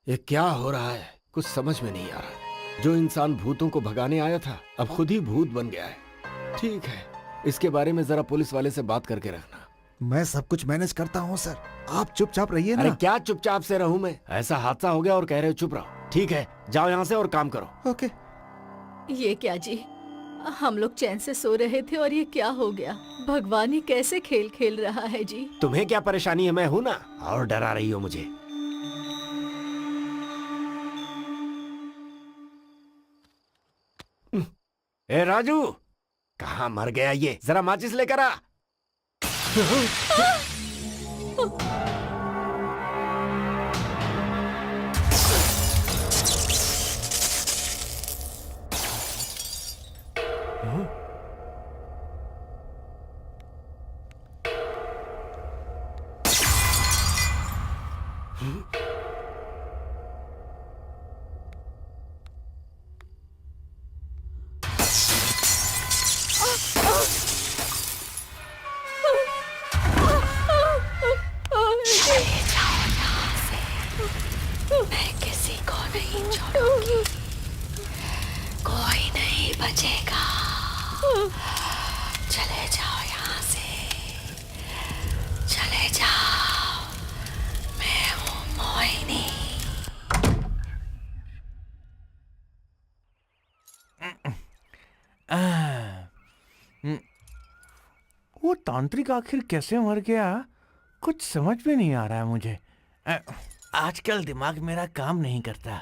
ये क्या हो रहा है, कुछ समझ में नहीं आ रहा। जो इंसान भूतों को भगाने आया था अब खुद ही भूत बन गया है। ठीक है, इसके बारे में जरा पुलिस वाले से बात करके रखना। मैं सब कुछ मैनेज करता हूँ सर, आप चुपचाप रहिए अरे ना। क्या चुपचाप से रहूं मैं? ऐसा हादसा हो गया और कह रहे हो चुप रहो। ठीक है, जाओ यहाँ से और काम करो। ओके। ये क्या जी, हम लोग चैन से सो रहे थे और ये क्या हो गया? भगवान ही कैसे खेल खेल रहा है जी। तुम्हें क्या परेशानी है? मैं हूं ना, और डरा रही हो मुझे। ए राजू, कहाँ मर गया ये? जरा माचिस लेकर आ। मैं किसी को नहीं छोड़ूंगी, कोई नहीं बचेगा। चले जाओ यहाँ से, चले जाओ। मैं हूँ मोहिनी। वो तांत्रिक आखिर कैसे मर गया, कुछ समझ में नहीं आ रहा है मुझे। आजकल दिमाग मेरा काम नहीं करता।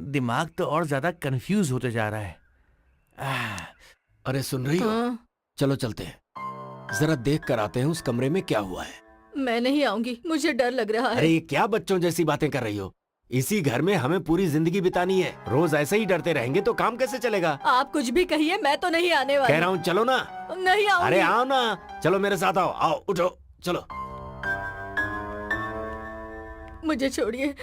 दिमाग तो और ज्यादा कंफ्यूज होते जा रहा है। अरे सुन रही हो? हाँ, चलो चलते हैं, जरा देख कर आते हैं उस कमरे में क्या हुआ है। मैं नहीं आऊंगी, मुझे डर लग रहा अरे है। ये क्या बच्चों जैसी बातें कर रही हो? इसी घर में हमें पूरी जिंदगी बितानी है, रोज ऐसे ही डरते रहेंगे तो काम कैसे चलेगा? आप कुछ भी कहिए, मैं तो नहीं आने वाली। कह रहा हूँ चलो ना। नहीं आऊंगी। अरे आओ ना, चलो मेरे साथ आओ। आओ उठो, चलो। मुझे छोड़िए।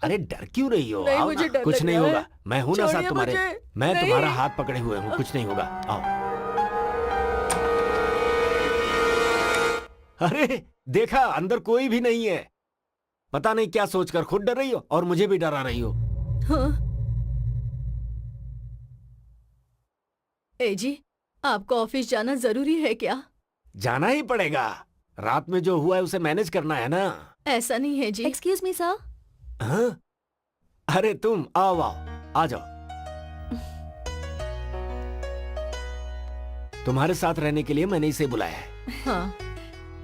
अरे डर क्यों रही हो? नहीं, आओ मुझे ना, डर कुछ लग नहीं रहा होगा। है। मैं हूं ना साथ छोड़िए तुम्हारे। मुझे। मैं नहीं। तुम्हारा हाथ पकड़े हुए हूँ, कुछ नहीं होगा। आओ। अरे देखा, अंदर कोई भी नहीं है। पता नहीं क्या सोचकर खुद डर रही हो और मुझे भी डरा रही हो। हाँ। ए जी, आपको ऑफिस जाना जरूरी है क्या? जाना ही पड़ेगा, रात में जो हुआ है उसे मैनेज करना है ना। ऐसा नहीं है जी। Excuse me sir. हाँ? अरे तुम आओ आओ, आ जाओ। तुम्हारे साथ रहने के लिए मैंने इसे बुलाया है। हाँ।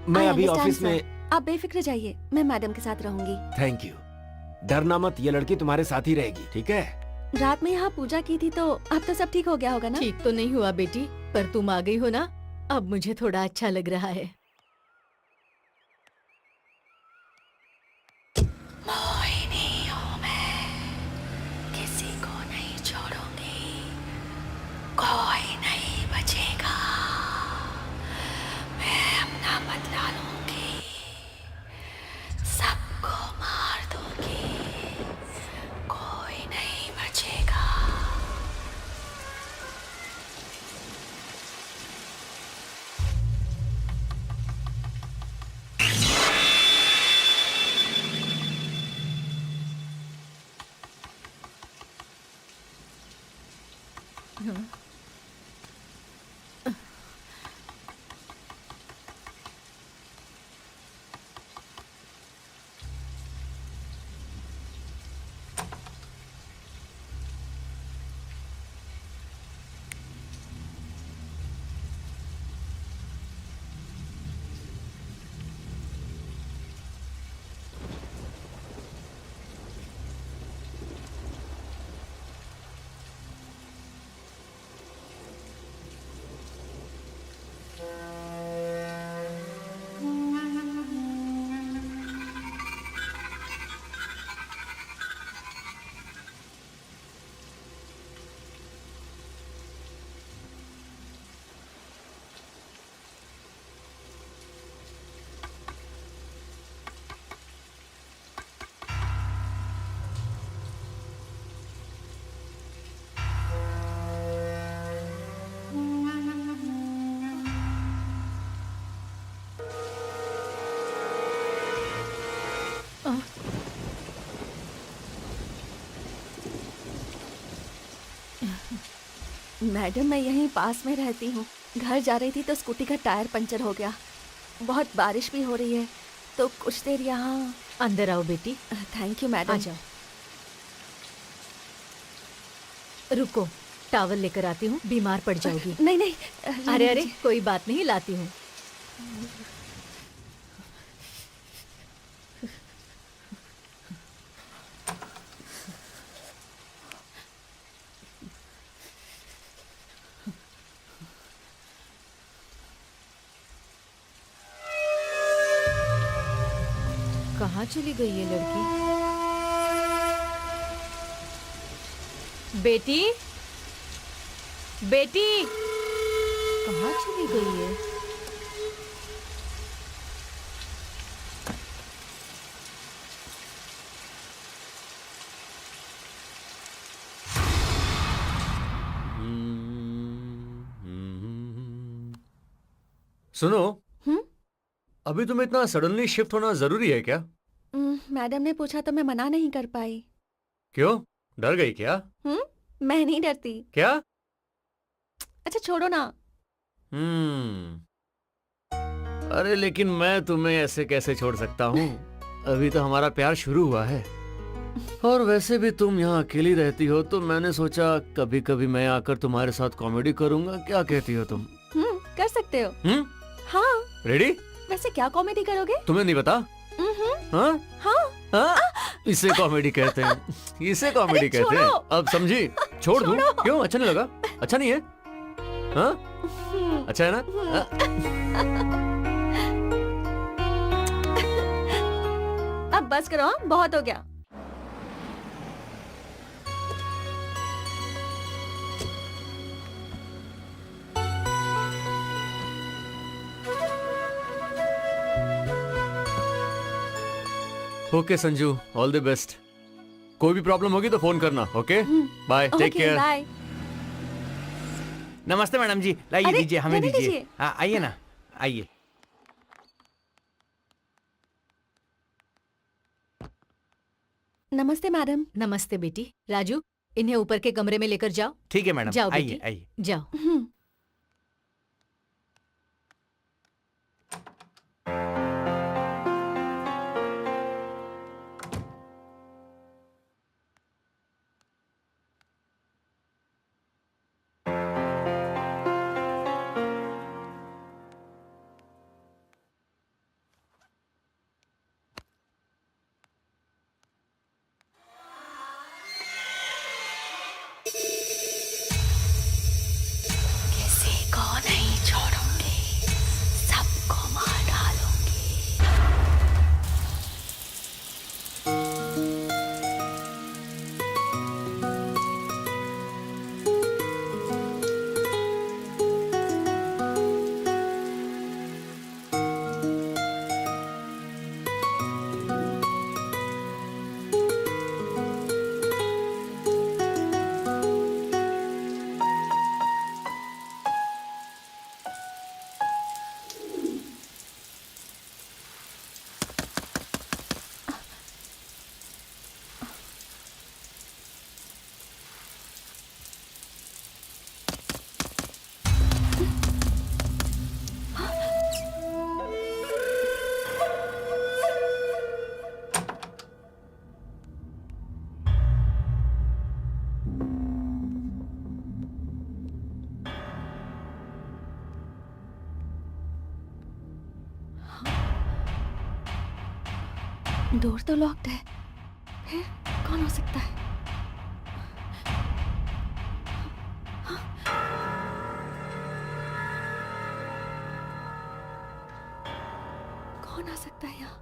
मैं I अभी understand, ऑफिस sir. में। आप बेफिक्र जाइए, मैं मैडम के साथ रहूंगी। Thank you. डरना मत, ये लड़की तुम्हारे साथ ही रहेगी, ठीक है? रात में यहाँ पूजा की थी तो अब तो सब ठीक हो गया होगा ना? ठीक तो नहीं हुआ बेटी, पर तुम आ गई हो ना, अब मुझे थोड़ा अच्छा लग रहा है। मोहिनी हूँ मैं, किसी को नहीं छोड़ूंगी, कोई नहीं बचेगा। मैं अपना बदला लूंगी, सबको मार दूंगी, कोई नहीं बचेगा। मैडम मैं यहीं पास में रहती हूँ। घर जा रही थी तो स्कूटी का टायर पंचर हो गया। बहुत बारिश भी हो रही है तो कुछ देर यहाँ। अंदर आओ बेटी। थैंक यू आ मैडम। जाओ। रुको, टॉवल लेकर आती हूँ, बीमार पड़ जाओगी। नहीं नहीं अरे अरे कोई बात नहीं, लाती हूँ। कहाँ चली गई ये लड़की? बेटी, बेटी, कहाँ चली गई है? सुनो, हम्म? अभी तुम्हें इतना सडनली शिफ्ट होना जरूरी है क्या? मैडम ने पूछा तो मैं मना नहीं कर पाई। क्यों, डर गई क्या? मैं नहीं डरती। क्या? अच्छा छोड़ो ना। अरे लेकिन मैं तुम्हें ऐसे कैसे छोड़ सकता हूँ? अभी तो हमारा प्यार शुरू हुआ है। और वैसे भी तुम यहाँ अकेली रहती हो तो मैंने सोचा कभी कभी मैं आकर तुम्हारे साथ कॉमेडी करूंगा। क्या कहती हो तुम? कर सकते हो। हाँ। रेडी? वैसे क्या कॉमेडी करोगे? तुम्हें नहीं पता? हाँ? हाँ। हाँ? इसे कॉमेडी कहते हैं। इसे कॉमेडी अरे कहते हैं। छोड़ो। अब समझी? छोड़ दूं? क्यों, अच्छा नहीं लगा? अच्छा नहीं है? हाँ? अच्छा है ना? हाँ? अब बस करो, हाँ? बहुत हो गया। Okay Sanju, all the best. कोई भी प्रॉब्लम होगी तो फोन करना। Okay, bye, take okay care. Bye. नमस्ते मैडम जी, लाइए अरे, दीजिए, हमें मैंने दीजिए। दीजिए। हाँ आइए ना, आइए। नमस्ते मैडम। नमस्ते बेटी। राजू, इन्हें ऊपर के कमरे में लेकर जाओ। ठीक है मैडम, जाओ आइए बेटी। आइए। जाओ। किसी को नहीं छोड़ूंगी, सबको मार डालूंगी। डोर तो लॉक्ड है, फिर कौन हो सकता है? कौन आ सकता है यहाँ?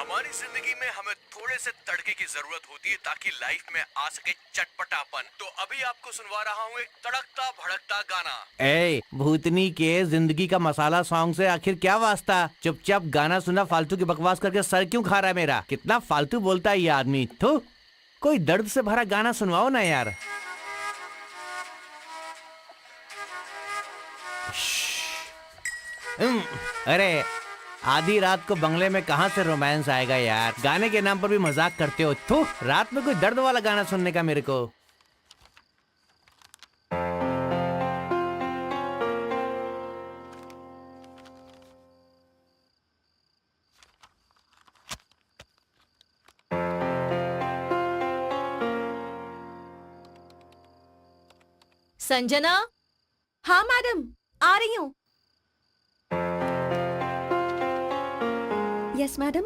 हमारी जिंदगी में हमें थोड़े से तड़के की जरूरत होती है ताकि लाइफ में आ सके चटपटापन। तो अभी आपको सुनवा रहा हूँ एक तड़कता भड़कता गाना। ए भूतनी के जिंदगी का मसाला सॉन्ग से आखिर क्या वास्ता? चुपचाप गाना सुना, फालतू की बकवास करके सर क्यों खा रहा है मेरा? कितना फालतू बोलता है ये आदमी। तो कोई दर्द से भरा गाना सुनवाओ ना यार। अरे आधी रात को बंगले में कहाँ से रोमांस आएगा यार। गाने के नाम पर भी मजाक करते हो। थू, रात में कोई दर्द वाला गाना सुनने का मेरे को। संजना, हाँ मैडम, आ रही हूँ। Yes madam.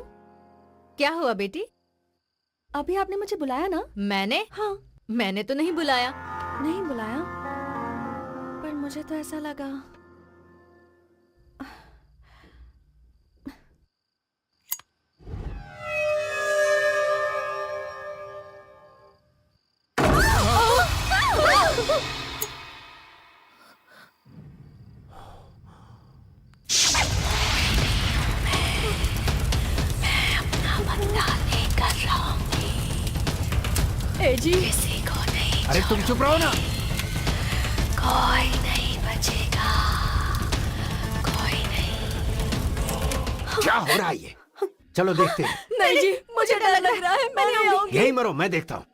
क्या हुआ बेटी? अभी आपने मुझे बुलाया ना? मैंने? हाँ। मैंने तो नहीं बुलाया। नहीं बुलाया, पर मुझे तो ऐसा लगा। ए जी, किसी को नहीं, अरे तुम चुप रहो ना। कोई नहीं बचेगा, कोई नहीं। क्या हो रहा है ये? चलो देखते हैं। नहीं जी, मुझे डर लग रहा है, मैं नहीं आऊंगी। यही मरो, मैं देखता हूँ।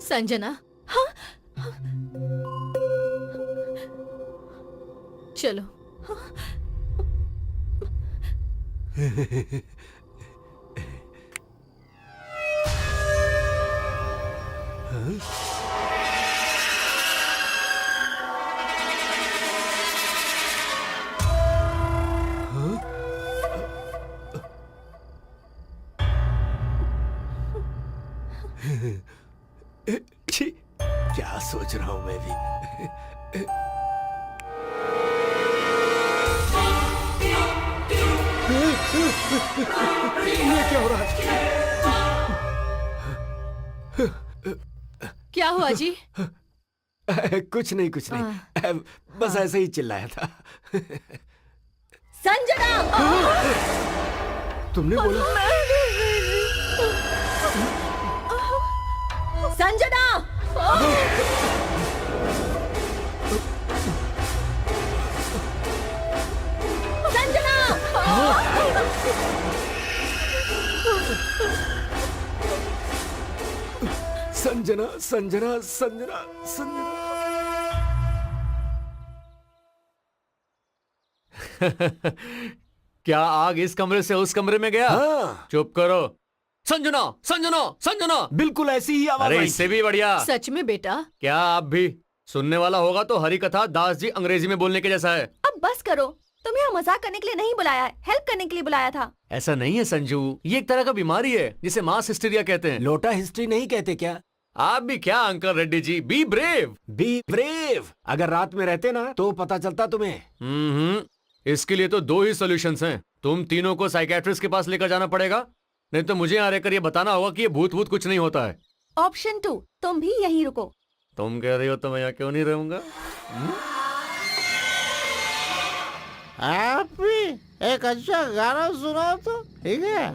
संजना। चलो। छी, क्या सोच रहा हूँ मैं भी। ये क्या हो रहा है? क्या हुआ जी? कुछ नहीं, कुछ नहीं, बस ऐसे ही चिल्लाया था। संजना! तुमने बोला? संजना! संजना! संजना, संजना, संजना, संजना। क्या आग इस कमरे से उस कमरे में गया? हाँ। चुप करो। संजना, संजना, संजना। बिल्कुल ऐसी ही आवाज अरे आई इससे थी। भी बढ़िया। सच में बेटा? क्या आप भी? सुनने वाला होगा तो हरी कथा दास जी अंग्रेजी में बोलने के जैसा है। अब बस करो, तुम्हें यहाँ मजाक करने के लिए नहीं बुलाया है, हेल्प करने के लिए बुलाया था। ऐसा नहीं है संजू, ये एक तरह का बीमारी है जिसे मास हिस्टीरिया कहते हैं। लोटा हिस्ट्री नहीं कहते क्या? आप भी क्या uncle Reddy ji, be brave. Be brave. अगर रात में रहते ना तो पता चलता तुम्हें। इसके लिए तो दो ही सॉल्यूशंस हैं। तुम तीनों को साइकेट्रिस्ट के पास लेकर जाना पड़ेगा, नहीं तो मुझे यहाँ रहकर ये बताना होगा कि ये भूत भूत कुछ नहीं होता है। ऑप्शन 2, तुम भी यहीं रुको। तुम कह रही हो तो मैं यहाँ क्यों नहीं रहूंगा? आप भी एक अच्छा गाना सुनाओ तो, ठीक है?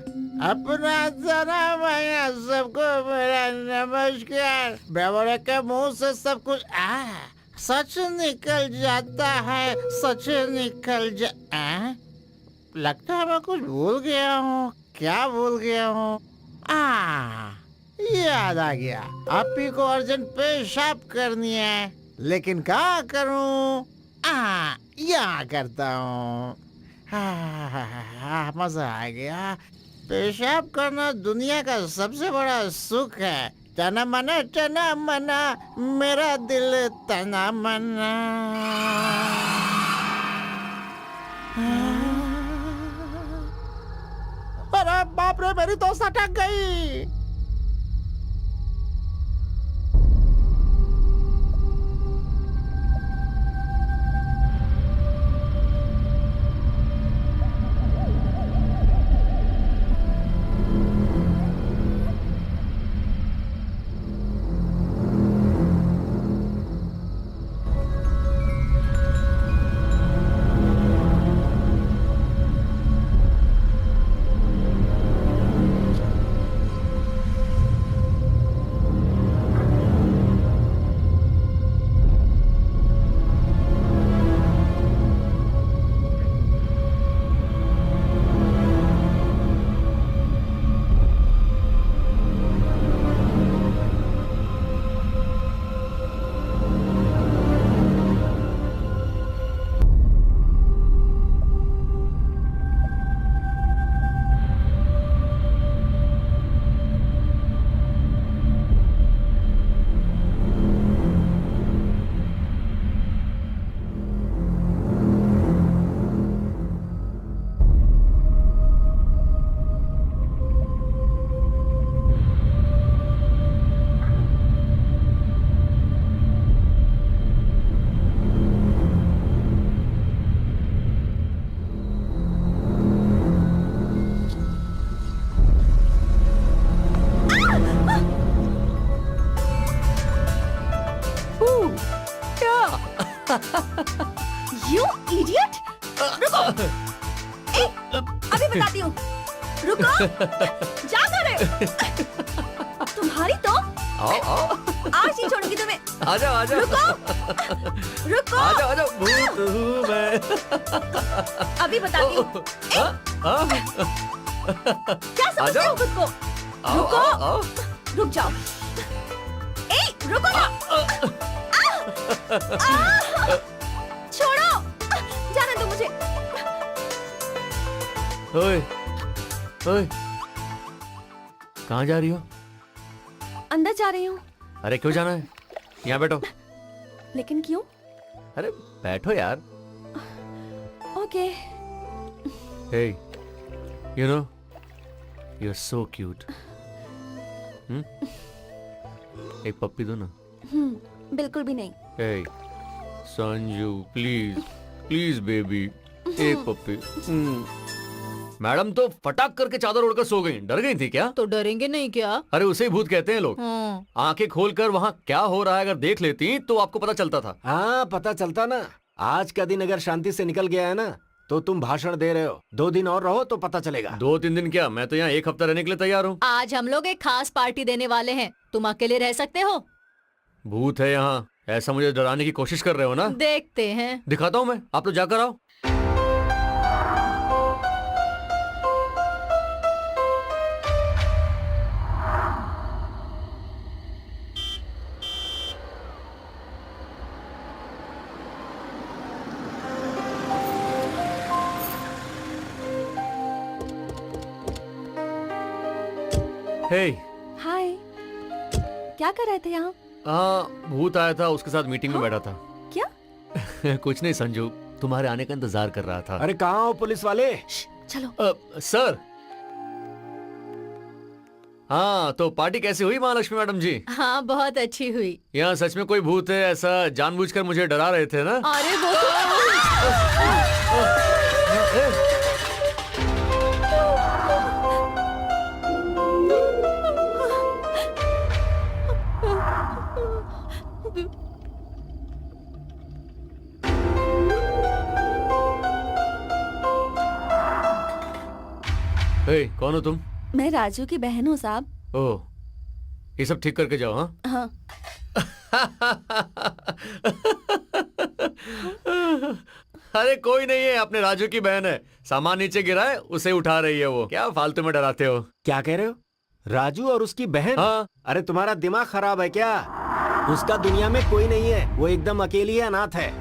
अपना महीना सबको मेरा नमस्कार। बेवड़े के मुंह से सब कुछ सच निकल जाता है, सच निकल लगता है मैं कुछ भूल गया हूँ। क्या भूल गया हूँ? याद आ गया। आप ही को अर्जेंट पेशाब करनी है, लेकिन क्या करूँ? यहाँ करता हूँ। मजा आ गया। पेशाब करना दुनिया का सबसे बड़ा सुख है। तना मना मेरा दिल तना मना। अरे बाप रे, मेरी तो सटक गई। You idiot! रुको! ए, अभी बताती हूँ। रुको! क्या कर रहे हो? तुम्हारी तो आओ आओ आज नहीं छोड़ूंगी तुम्हें। आजा आजा रुको! रुको! आजा आजा भूत हूँ मैं। अभी बताती हूँ। क्या समझते हो खुद को? आओ, रुको! आओ, आओ। रुक जाओ। ए, रुको ना! छोड़ो! जाने दो मुझे। ओए ओए कहाँ जा रही हो? अंदर जा रही हूँ। अरे क्यों जाना है? यहाँ बैठो। लेकिन क्यों? अरे बैठो यार। Okay. Hey, you know, you're so cute. एक पप्पी दो ना। बिल्कुल भी नहीं। Hey, Sanju, please, please baby, एक पप्पी। मैडम तो फटाक करके चादर ओढ़कर सो गई। डर गई थी क्या? तो डरेंगे नहीं क्या? अरे उसे ही भूत कहते हैं लोग। आंखें खोलकर वहाँ क्या हो रहा है अगर देख लेती तो आपको पता चलता था। हाँ पता चलता ना। आज का दिन अगर शांति से निकल गया है ना तो तुम भाषण दे रहे हो। 2 दिन और रहो तो पता चलेगा। 2-3 दिन क्या, मैं तो यहाँ 1 हफ्ता रहने के लिए तैयार हूँ। आज हम लोग एक खास पार्टी देने वाले हैं, तुम अकेले रह सकते हो? भूत है यहाँ, ऐसा मुझे डराने की कोशिश कर रहे हो ना? देखते हैं। दिखाता हूँ मैं, आप लोग जाकर आओ। हे हाय। क्या कर रहे थे यहाँ? हाँ भूत आया था, उसके साथ मीटिंग में बैठा था। क्या? कुछ नहीं संजू, तुम्हारे आने का इंतजार कर रहा था। अरे कहाँ हो पुलिस वाले? चलो। सर। हाँ तो पार्टी कैसी हुई महालक्ष्मी मैडम जी? हाँ बहुत अच्छी हुई। यहाँ सच में कोई भूत है ऐसा जानबूझकर मुझे डरा रहे थे ना? अरे वो तो हे, कौन हो तुम? मैं राजू की बहन हूँ साहब। ओह, ये सब ठीक करके जाओ। हाँ हाँ। अरे कोई नहीं है, अपने राजू की बहन है। सामान नीचे गिरा है, उसे उठा रही है वो। क्या फालतू में डराते हो? क्या कह रहे हो? राजू और उसकी बहन? हाँ। अरे तुम्हारा दिमाग खराब है क्या? उसका दुनिया में कोई नहीं है, वो एकदम अकेली है, अनाथ है।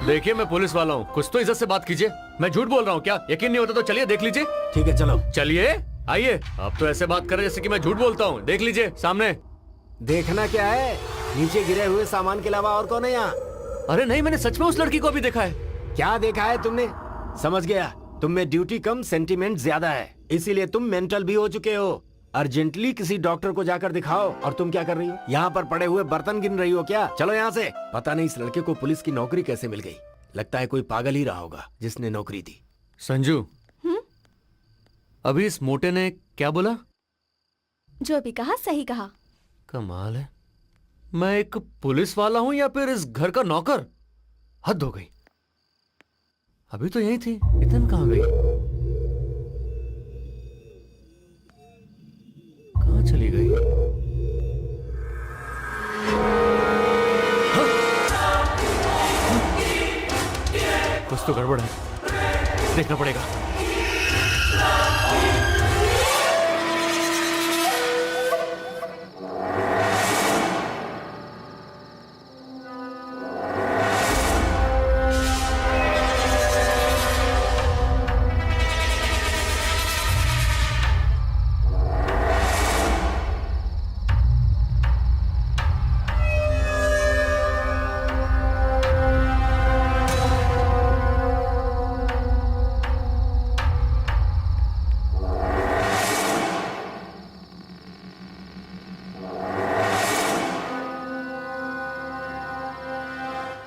देखिए मैं पुलिस वाला हूँ, कुछ तो इज्जत से बात कीजिए। मैं झूठ बोल रहा हूँ क्या? यकीन नहीं होता तो चलिए देख लीजिए। ठीक है चलो। चलिए आइए। आप तो ऐसे बात कर रहे हैं जैसे कि मैं झूठ बोलता हूँ। देख लीजिए सामने। देखना क्या है? नीचे गिरे हुए सामान के अलावा और कौन है यहाँ? अरे नहीं, मैंने सच में उस लड़की को अभी देखा है। क्या देखा है तुमने? समझ गया, तुम में ड्यूटी कम सेंटीमेंट ज्यादा है, इसीलिए तुम मेंटल भी हो चुके हो। अर्जेंटली किसी डॉक्टर को जाकर दिखाओ। और तुम क्या कर रही हो? यहाँ पर पड़े हुए बर्तन गिन रही हो क्या? चलो यहाँ से। पता नहीं इस लड़के को पुलिस की नौकरी कैसे मिल गई। लगता है कोई पागल ही रहा होगा जिसने नौकरी दी। संजू, अभी इस मोटे ने क्या बोला? जो भी कहा सही कहा। कमाल है, मैं एक पुलिस वाला हूँ या फिर इस घर का नौकर? हद हो गई। अभी तो यही थी, इतन कहाँ गई? कहाँ चली गई? हाँ? कुछ तो गड़बड़ है, देखना पड़ेगा।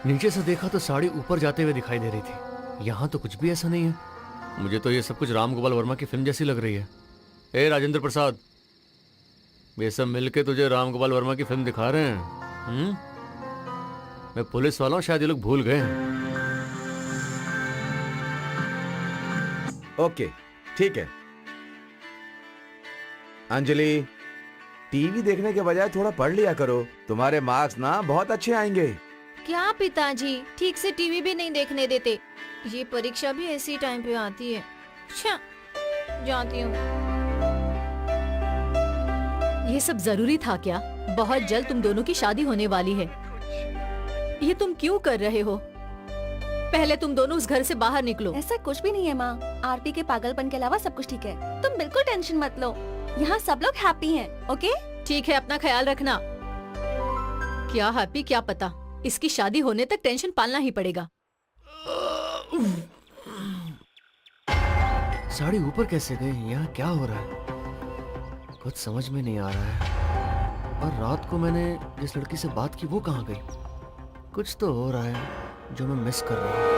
नीचे से देखा तो साड़ी ऊपर जाते हुए दिखाई दे रही थी। यहाँ तो कुछ भी ऐसा नहीं है। मुझे तो ये सब कुछ राम गोपाल वर्मा की फिल्म जैसी लग रही है। ए राजेंद्र प्रसाद, ये सब मिलके तुझे राम गोपाल वर्मा की फिल्म दिखा रहे हैं। मैं पुलिस वाला हूँ, शायद ये लोग भूल गए हैं। ओके, ठीक है। अंजलि, टीवी देखने के बजाय थोड़ा पढ़ लिया करो, तुम्हारे मार्क्स ना बहुत अच्छे आएंगे। क्या पिताजी, ठीक से टीवी भी नहीं देखने देते। ये परीक्षा भी ऐसी टाइम पे आती है। अच्छा, जाती हूँ। ये सब जरूरी था क्या? बहुत जल्द तुम दोनों की शादी होने वाली है। ये तुम क्यों कर रहे हो? पहले तुम दोनों उस घर से बाहर निकलो। ऐसा कुछ भी नहीं है माँ, आरपी के पागलपन के अलावा सब कुछ ठीक है। तुम बिल्कुल टेंशन मत लो, यहाँ सब लोग हैप्पी हैं, ओके? ठीक है, अपना ख्याल रखना। क्या हैप्पी क्या पता, इसकी शादी होने तक टेंशन पालना ही पड़ेगा। साड़ी ऊपर कैसे गई? यहाँ क्या हो रहा है? कुछ समझ में नहीं आ रहा है। और रात को मैंने जिस लड़की से बात की वो कहाँ गई? कुछ तो हो रहा है जो मैं मिस कर रहा हूँ।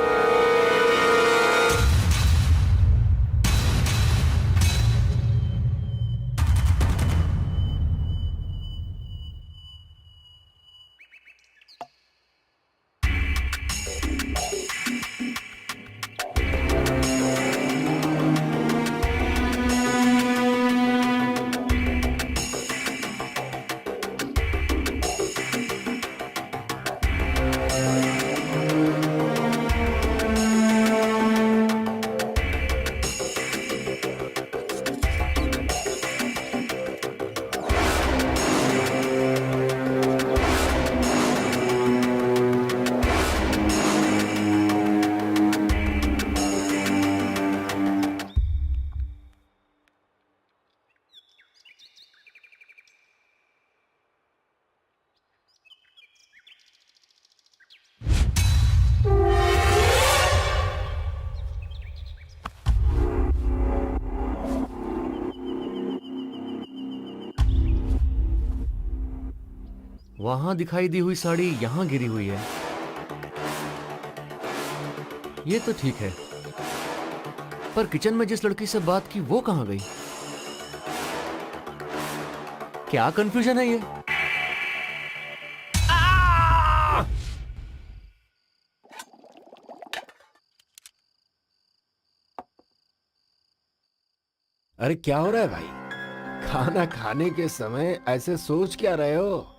वहां दिखाई दी हुई साड़ी यहां गिरी हुई है। ये तो ठीक है, पर किचन में जिस लड़की से बात की वो कहां गई? क्या कंफ्यूजन है ये? अरे क्या हो रहा है भाई? खाना खाने के समय ऐसे सोच क्या रहे हो?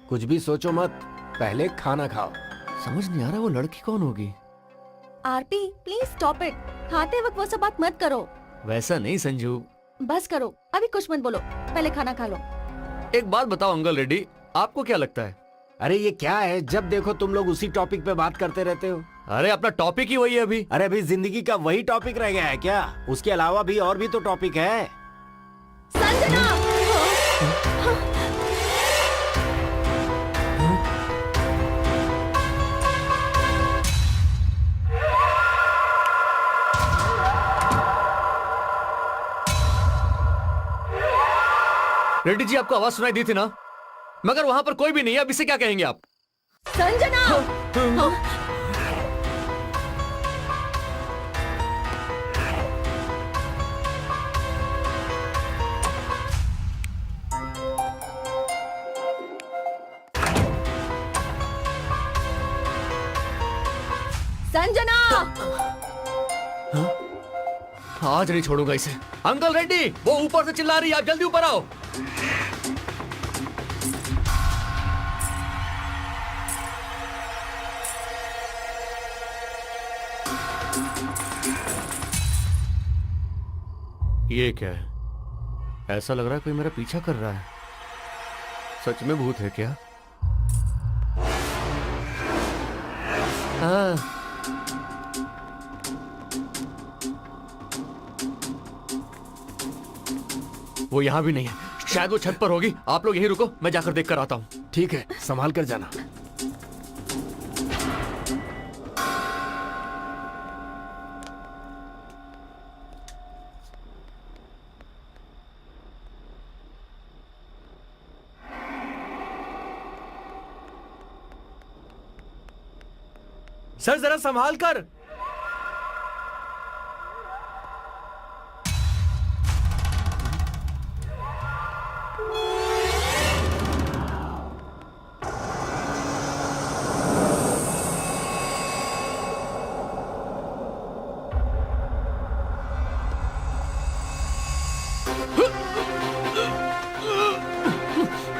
कुछ भी सोचो मत, पहले खाना खाओ। समझ नहीं आ रहा वो लड़की कौन होगी। आरपी प्लीज स्टॉप इट, खाते वक्त वो सब बात मत करो। वैसा नहीं संजू। बस करो, अभी कुछ मत बोलो, पहले खाना खा लो। एक बात बताओ अंकल रेड्डी, आपको क्या लगता है? अरे ये क्या है, जब देखो तुम लोग उसी टॉपिक पे बात करते रहते हो। अरे अपना टॉपिक ही वही है अभी। अरे अभी जिंदगी का वही टॉपिक रह गया है क्या? उसके अलावा भी और भी तो टॉपिक है। संजना! रेड्डी जी, आपको आवाज सुनाई दी थी ना? मगर वहां पर कोई भी नहीं है, अब इसे क्या कहेंगे आप? संजना! संजना! आज नहीं छोड़ूंगा इसे। अंकल रेड्डी, वो ऊपर से चिल्ला रही है, आप जल्दी ऊपर आओ। ये क्या है? ऐसा लग रहा है कोई मेरा पीछा कर रहा है। सच में भूत है क्या? हाँ। वो यहां भी नहीं है, शायद वो छत पर होगी। आप लोग यहीं रुको, मैं जाकर देख कर आता हूं। ठीक है, संभाल कर जाना। सर जरा संभाल कर।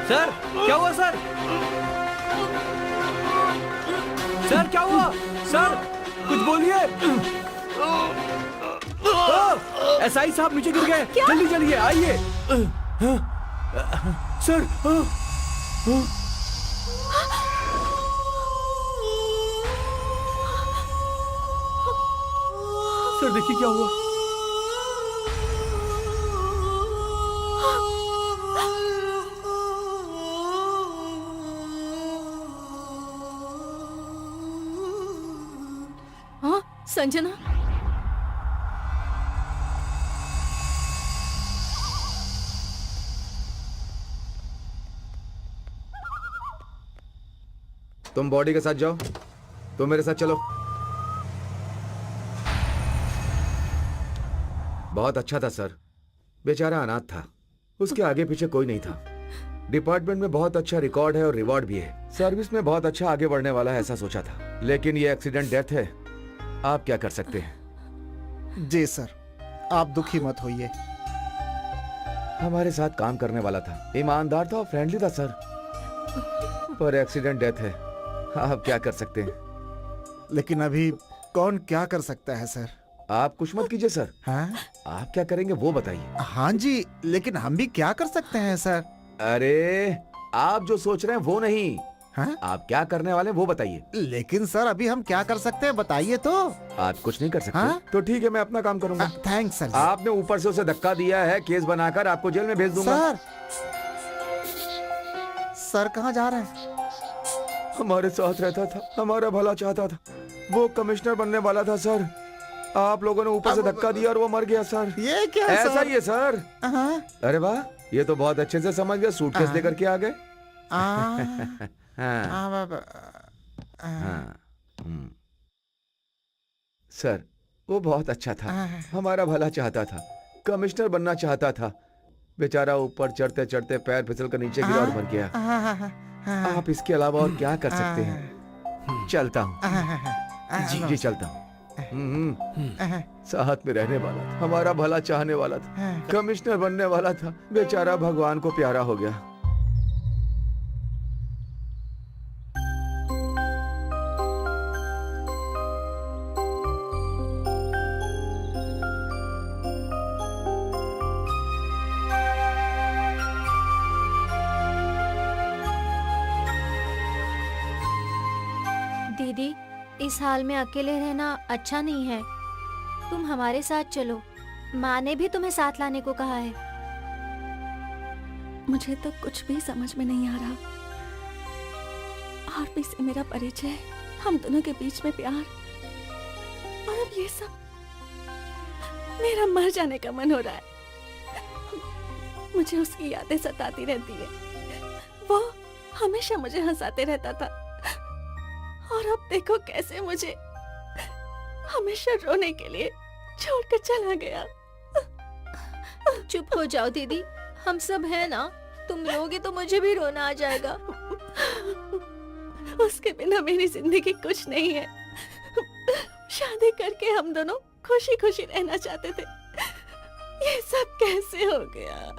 सर क्या हुआ सर? सर क्या हुआ? सर कुछ बोलिए। एसआई साहब नीचे गिर गए, जल्दी चलिए आइए। सर सर देखिए क्या हुआ। हाँ संजना, तुम बॉडी के साथ जाओ, तुम मेरे साथ चलो। बहुत अच्छा था सर, बेचारा अनाथ था, उसके आगे पीछे कोई नहीं था। डिपार्टमेंट में बहुत अच्छा रिकॉर्ड है और रिवॉर्ड भी है, सर्विस में बहुत अच्छा आगे बढ़ने वाला है ऐसा सोचा था, लेकिन ये एक्सीडेंट डेथ है। आप क्या कर सकते हैं? जी सर, आप दुखी मत होइए। हमारे साथ काम करने वाला था, ईमानदार था और फ्रेंडली था सर, पर एक्सीडेंट डेथ है। आप क्या कर सकते हैं? लेकिन अभी कौन क्या कर सकता है सर? आप कुछ मत कीजिए सर। हाँ आप क्या करेंगे वो बताइए। हाँ जी, लेकिन हम भी क्या कर सकते हैं सर? अरे आप जो सोच रहे हैं वो नहीं, हाँ? आप क्या करने वाले हैं वो बताइए। लेकिन सर अभी हम क्या कर सकते हैं बताइए तो। आप कुछ नहीं कर सकते? हाँ? तो ठीक है, मैं अपना काम करूंगा। Thanks sir. आपने ऊपर से उसे धक्का दिया है, केस बनाकर आपको जेल में भेज दूंगा। सर सर कहाँ जा रहे हैं? हमारे साथ रहता था, हमारा भला चाहता था, वो कमिश्नर बनने वाला था सर। आप लोगों ने ऊपर से धक्का दिया और वो मर गया सर। ये क्या ऐसा सर? ही है सर। हाँ? अरे वाह, ये तो बहुत अच्छे से समझ गए, सूटकेस हाँ। लेकर के आ गए। हाँ। हाँ, सर वो बहुत अच्छा था, हमारा भला चाहता था, कमिश्नर बनना चाहता था। बेचारा ऊपर चढ़ते चढ़ते पैर फिसल कर नीचे गिरा और मर गया। आप इसके अलावा और क्या कर सकते हैं? चलता हूँ। जी चलता हूँ। साथ में रहने वाला था, हमारा भला चाहने वाला था, कमिश्नर बनने वाला था, बेचारा भगवान को प्यारा हो गया। दीदी, इस हाल में अकेले रहना अच्छा नहीं है, तुम हमारे साथ चलो। माँ ने भी तुम्हें साथ लाने को कहा है। मुझे तो कुछ भी समझ में नहीं आ रहा। आरपी से मेरा परिचय, हम दोनों के बीच में प्यार, और अब ये सब। मेरा मर जाने का मन हो रहा है। मुझे उसकी यादें सताती रहती है। वो हमेशा मुझे हंसाते रहता था, और अब देखो कैसे मुझे हमेशा रोने के लिए छोड़कर चला गया। चुप हो जाओ दीदी, हम सब हैं ना, तुम रोगी तो मुझे भी रोना आ जाएगा। उसके बिना मेरी जिंदगी कुछ नहीं है। शादी करके हम दोनों खुशी खुशी रहना चाहते थे, ये सब कैसे हो गया?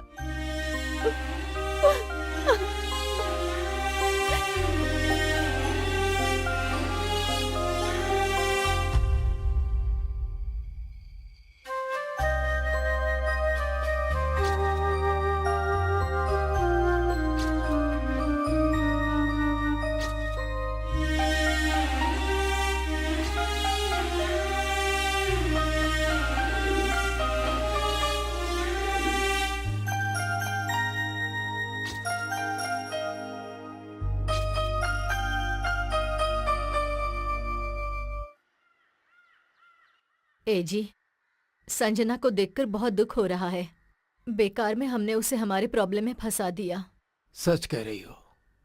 ए जी, संजना को देखकर बहुत दुख हो रहा है। बेकार में हमने उसे हमारे प्रॉब्लम में फंसा दिया। सच कह रही हो,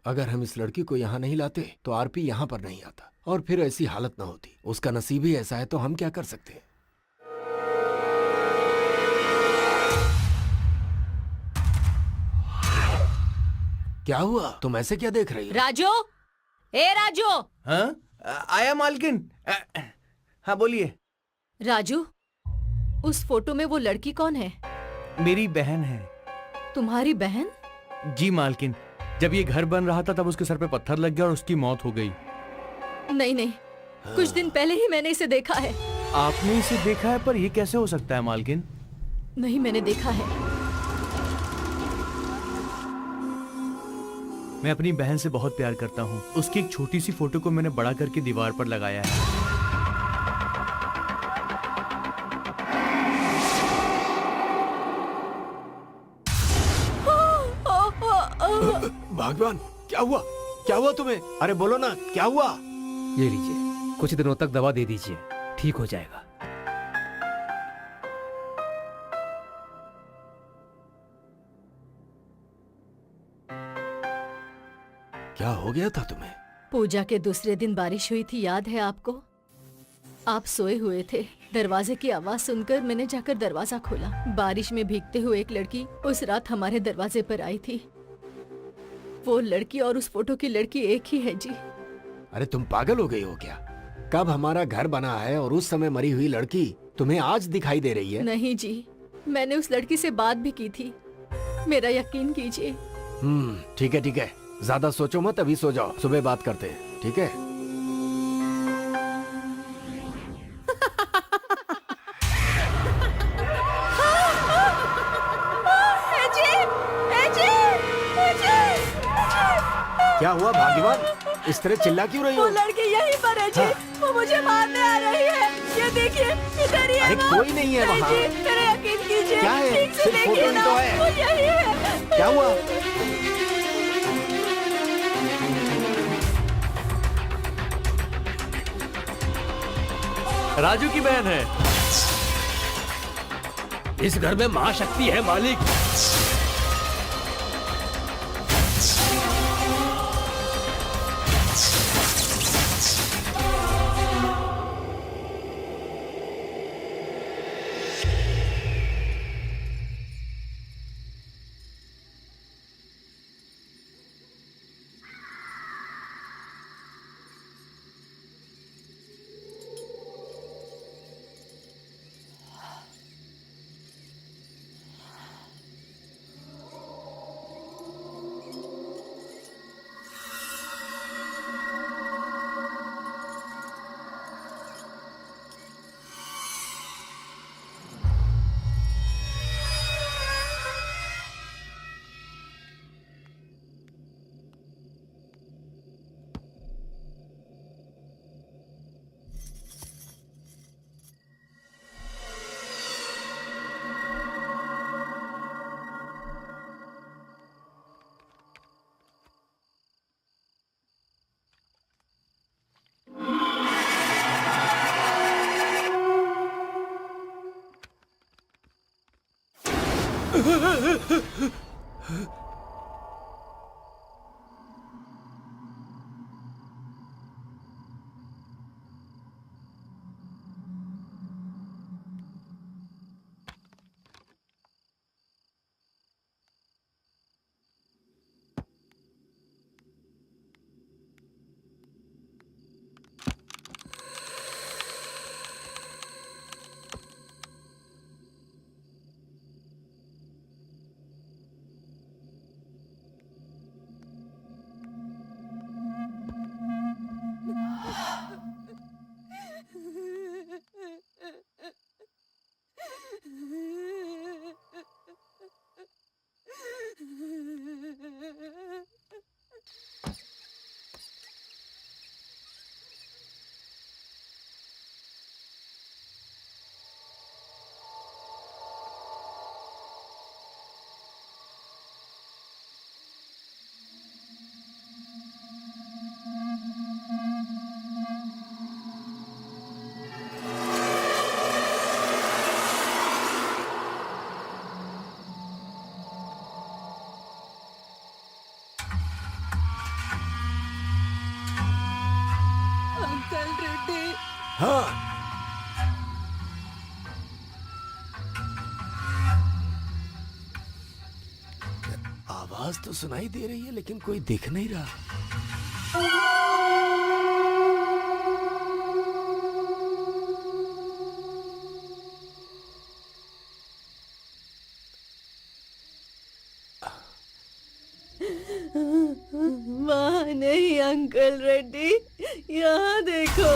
अगर हम इस लड़की को यहाँ नहीं लाते तो आरपी यहाँ पर नहीं आता, और फिर ऐसी हालत न होती। उसका नसीब ही ऐसा है, तो हम क्या कर सकते हैं? क्या हुआ? तुम ऐसे क्या देख रही हो? राजू, ए राजू। हाँ? आया मालकिन। हाँ बोलिए। राजू, उस फोटो में वो लड़की कौन है? मेरी बहन है। तुम्हारी बहन? जी मालकिन, जब ये घर बन रहा था तब उसके सर पे पत्थर लग गया और उसकी मौत हो गई। नहीं नहीं, कुछ दिन पहले ही मैंने इसे देखा है। आपने इसे देखा है, पर ये कैसे हो सकता है मालकिन? नहीं, मैंने देखा है। मैं अपनी बहन से बहुत प्यार करता हूँ। उसकी एक छोटी सी फोटो को मैंने बड़ा करके दीवार पर लगाया है। भगवान, क्या हुआ? क्या हुआ तुम्हें? अरे बोलो ना, क्या हुआ? ये लीजिए, कुछ दिनों तक दवा दे दीजिए, ठीक हो जाएगा। क्या हो गया था तुम्हें? पूजा के दूसरे दिन बारिश हुई थी, याद है आपको? आप सोए हुए थे। दरवाजे की आवाज सुनकर मैंने जाकर दरवाजा खोला। बारिश में भीगते हुए एक लड़की उस रात हमारे दरवाजे पर आई थी। वो लड़की और उस फोटो की लड़की एक ही है जी। अरे तुम पागल हो गई हो क्या? कब हमारा घर बना है और उस समय मरी हुई लड़की तुम्हें आज दिखाई दे रही है? नहीं जी, मैंने उस लड़की से बात भी की थी, मेरा यकीन कीजिए। ठीक है ठीक है, ज्यादा सोचो मत, अभी सो जाओ, सुबह बात करते हैं, ठीक है? क्या हुआ भाग्यवान? इस तरह चिल्ला क्यों रही हो? वो लड़की यहीं पर है जी। वो मुझे मारने आ रही है। ये देखिए, इधर ही है अरे वो। कोई नहीं है नहीं वहाँ। जी, मेरा यकीन कीजिए। क्या है? ठीक से सिर्फ देखिए फोटो ही ना, तो है। वो यही है। क्या हुआ? राजू की बहन है। इस घर में महाशक्ति है मालिक। हाँ, आवाज तो सुनाई दे रही है लेकिन कोई दिख नहीं रहा। नहीं अंकल रेड्डी, यहाँ देखो।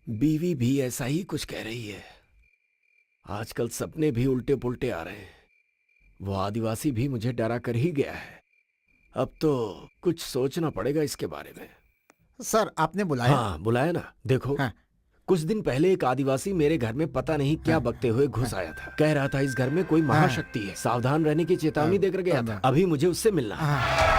बीवी भी ऐसा ही कुछ कह रही है। आजकल सपने भी उल्टे पुल्टे आ रहे हैं। वो आदिवासी भी मुझे डरा कर ही गया है। अब तो कुछ सोचना पड़ेगा इसके बारे में। सर आपने बुलाया? हाँ बुलाया ना। देखो हाँ। कुछ दिन पहले एक आदिवासी मेरे घर में पता नहीं क्या बकते हुए घुस आया था। कह रहा था इस घर में कोई महाशक्ति है, सावधान रहने की चेतावनी देकर गया था। अभी मुझे उससे मिलना है।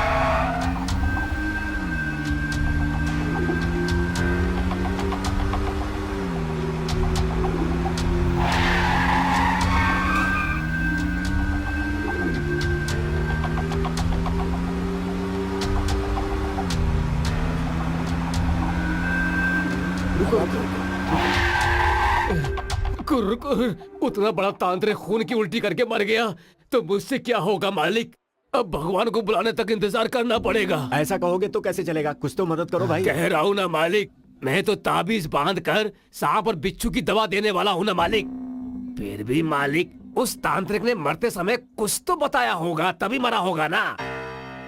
उतना बड़ा तांत्रिक खून की उल्टी करके मर गया तो मुझसे क्या होगा मालिक? अब भगवान को बुलाने तक इंतजार करना पड़ेगा। ऐसा कहोगे तो कैसे चलेगा? कुछ तो मदद करो भाई। कह रहा हूँ ना मालिक, मैं तो ताबीज बांध कर सांप और बिच्छू की दवा देने वाला हूँ ना मालिक। फिर भी मालिक, उस तांत्रिक ने मरते समय कुछ तो बताया होगा, तभी मरा होगा ना।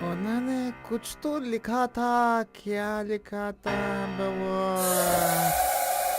उन्होंने कुछ तो लिखा था। क्या लिखा था बाबा?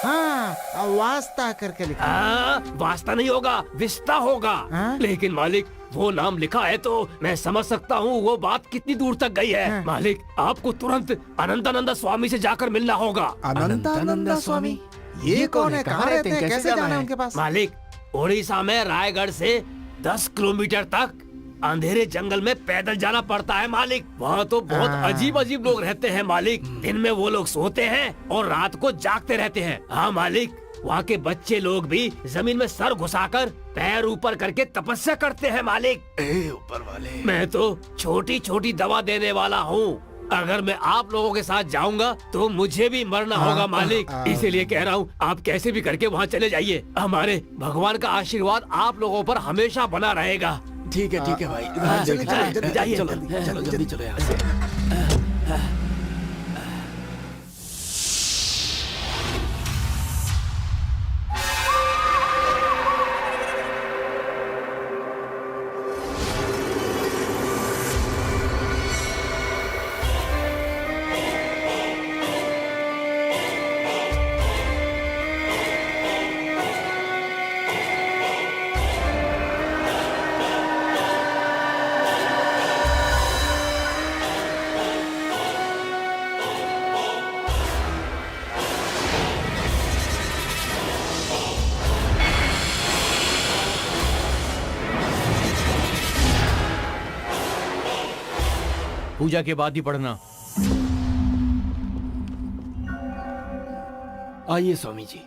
हाँ, वास्ता करके लिखा। वास्ता नहीं होगा, विस्ता होगा। लेकिन मालिक, वो नाम लिखा है तो मैं समझ सकता हूँ वो बात कितनी दूर तक गई है। मालिक, आपको तुरंत अनंतानंदा स्वामी से जाकर मिलना होगा। अनंतानंदा स्वामी? ये कौन है? कहाँ रहते हैं? कैसे जाना है उनके पास? मालिक, उड़ीसा में रायगढ़ से 10 किलोमीटर तक अंधेरे जंगल में पैदल जाना पड़ता है मालिक। वहाँ तो बहुत अजीब अजीब लोग रहते हैं मालिक। दिन में वो लोग सोते हैं और रात को जागते रहते हैं। हाँ मालिक, वहाँ के बच्चे लोग भी जमीन में सर घुसाकर पैर ऊपर करके तपस्या करते हैं मालिक। ऊपर वाले, मैं तो छोटी छोटी दवा देने वाला हूँ। अगर मैं आप लोगों के साथ जाऊंगा तो मुझे भी मरना होगा मालिक। इसीलिए कह रहा हूँ, आप कैसे भी करके वहाँ चले जाइए। हमारे भगवान का आशीर्वाद आप लोगों पर हमेशा बना रहेगा। ठीक है भाई। जाइए, चलो जल्दी चलो यहाँ से। पूजा के बाद ही पढ़ना। आइए स्वामी जी।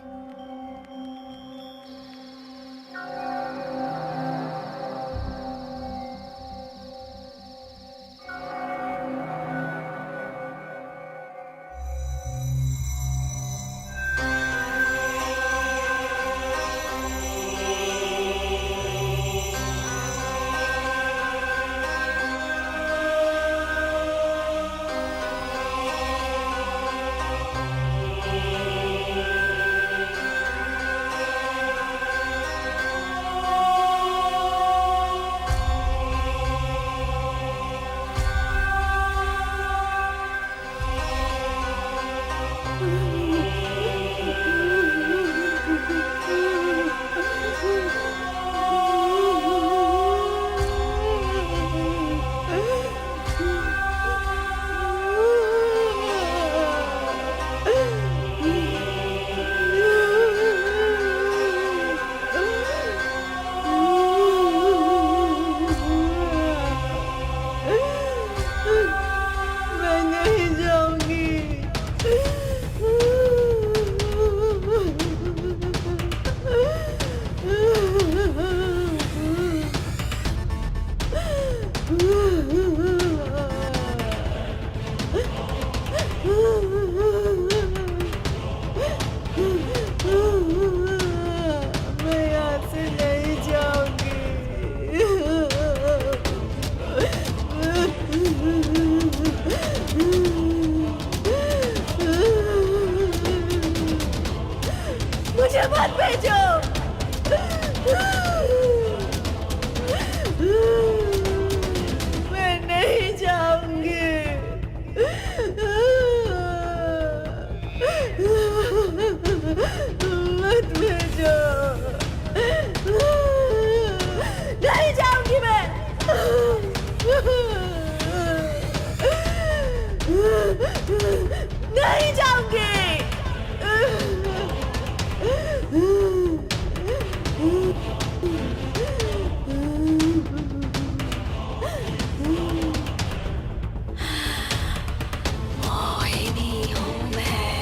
भेजो। मैं नहीं जाऊंगी। मत भेजो। नहीं जाऊंगी मैं। नहीं जाऊंगी। मोहिनी हूँ मैं,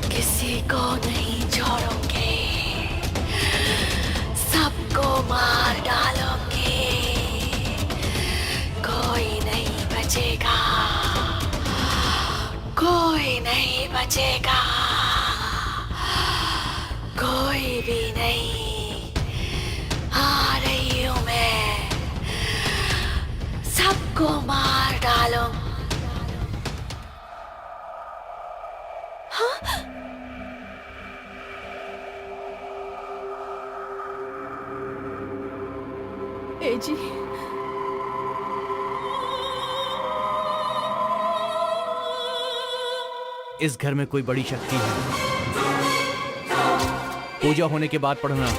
किसी को नहीं छोड़ूंगी, सबको मार डालूंगी, कोई नहीं बचेगा, कोई नहीं बचेगा, कोई भी नहीं। आ रही हूँ मैं, सबको मार डालूं। ए जी, इस घर में कोई बड़ी शक्ति है। पूजा होने के बाद पढ़ना।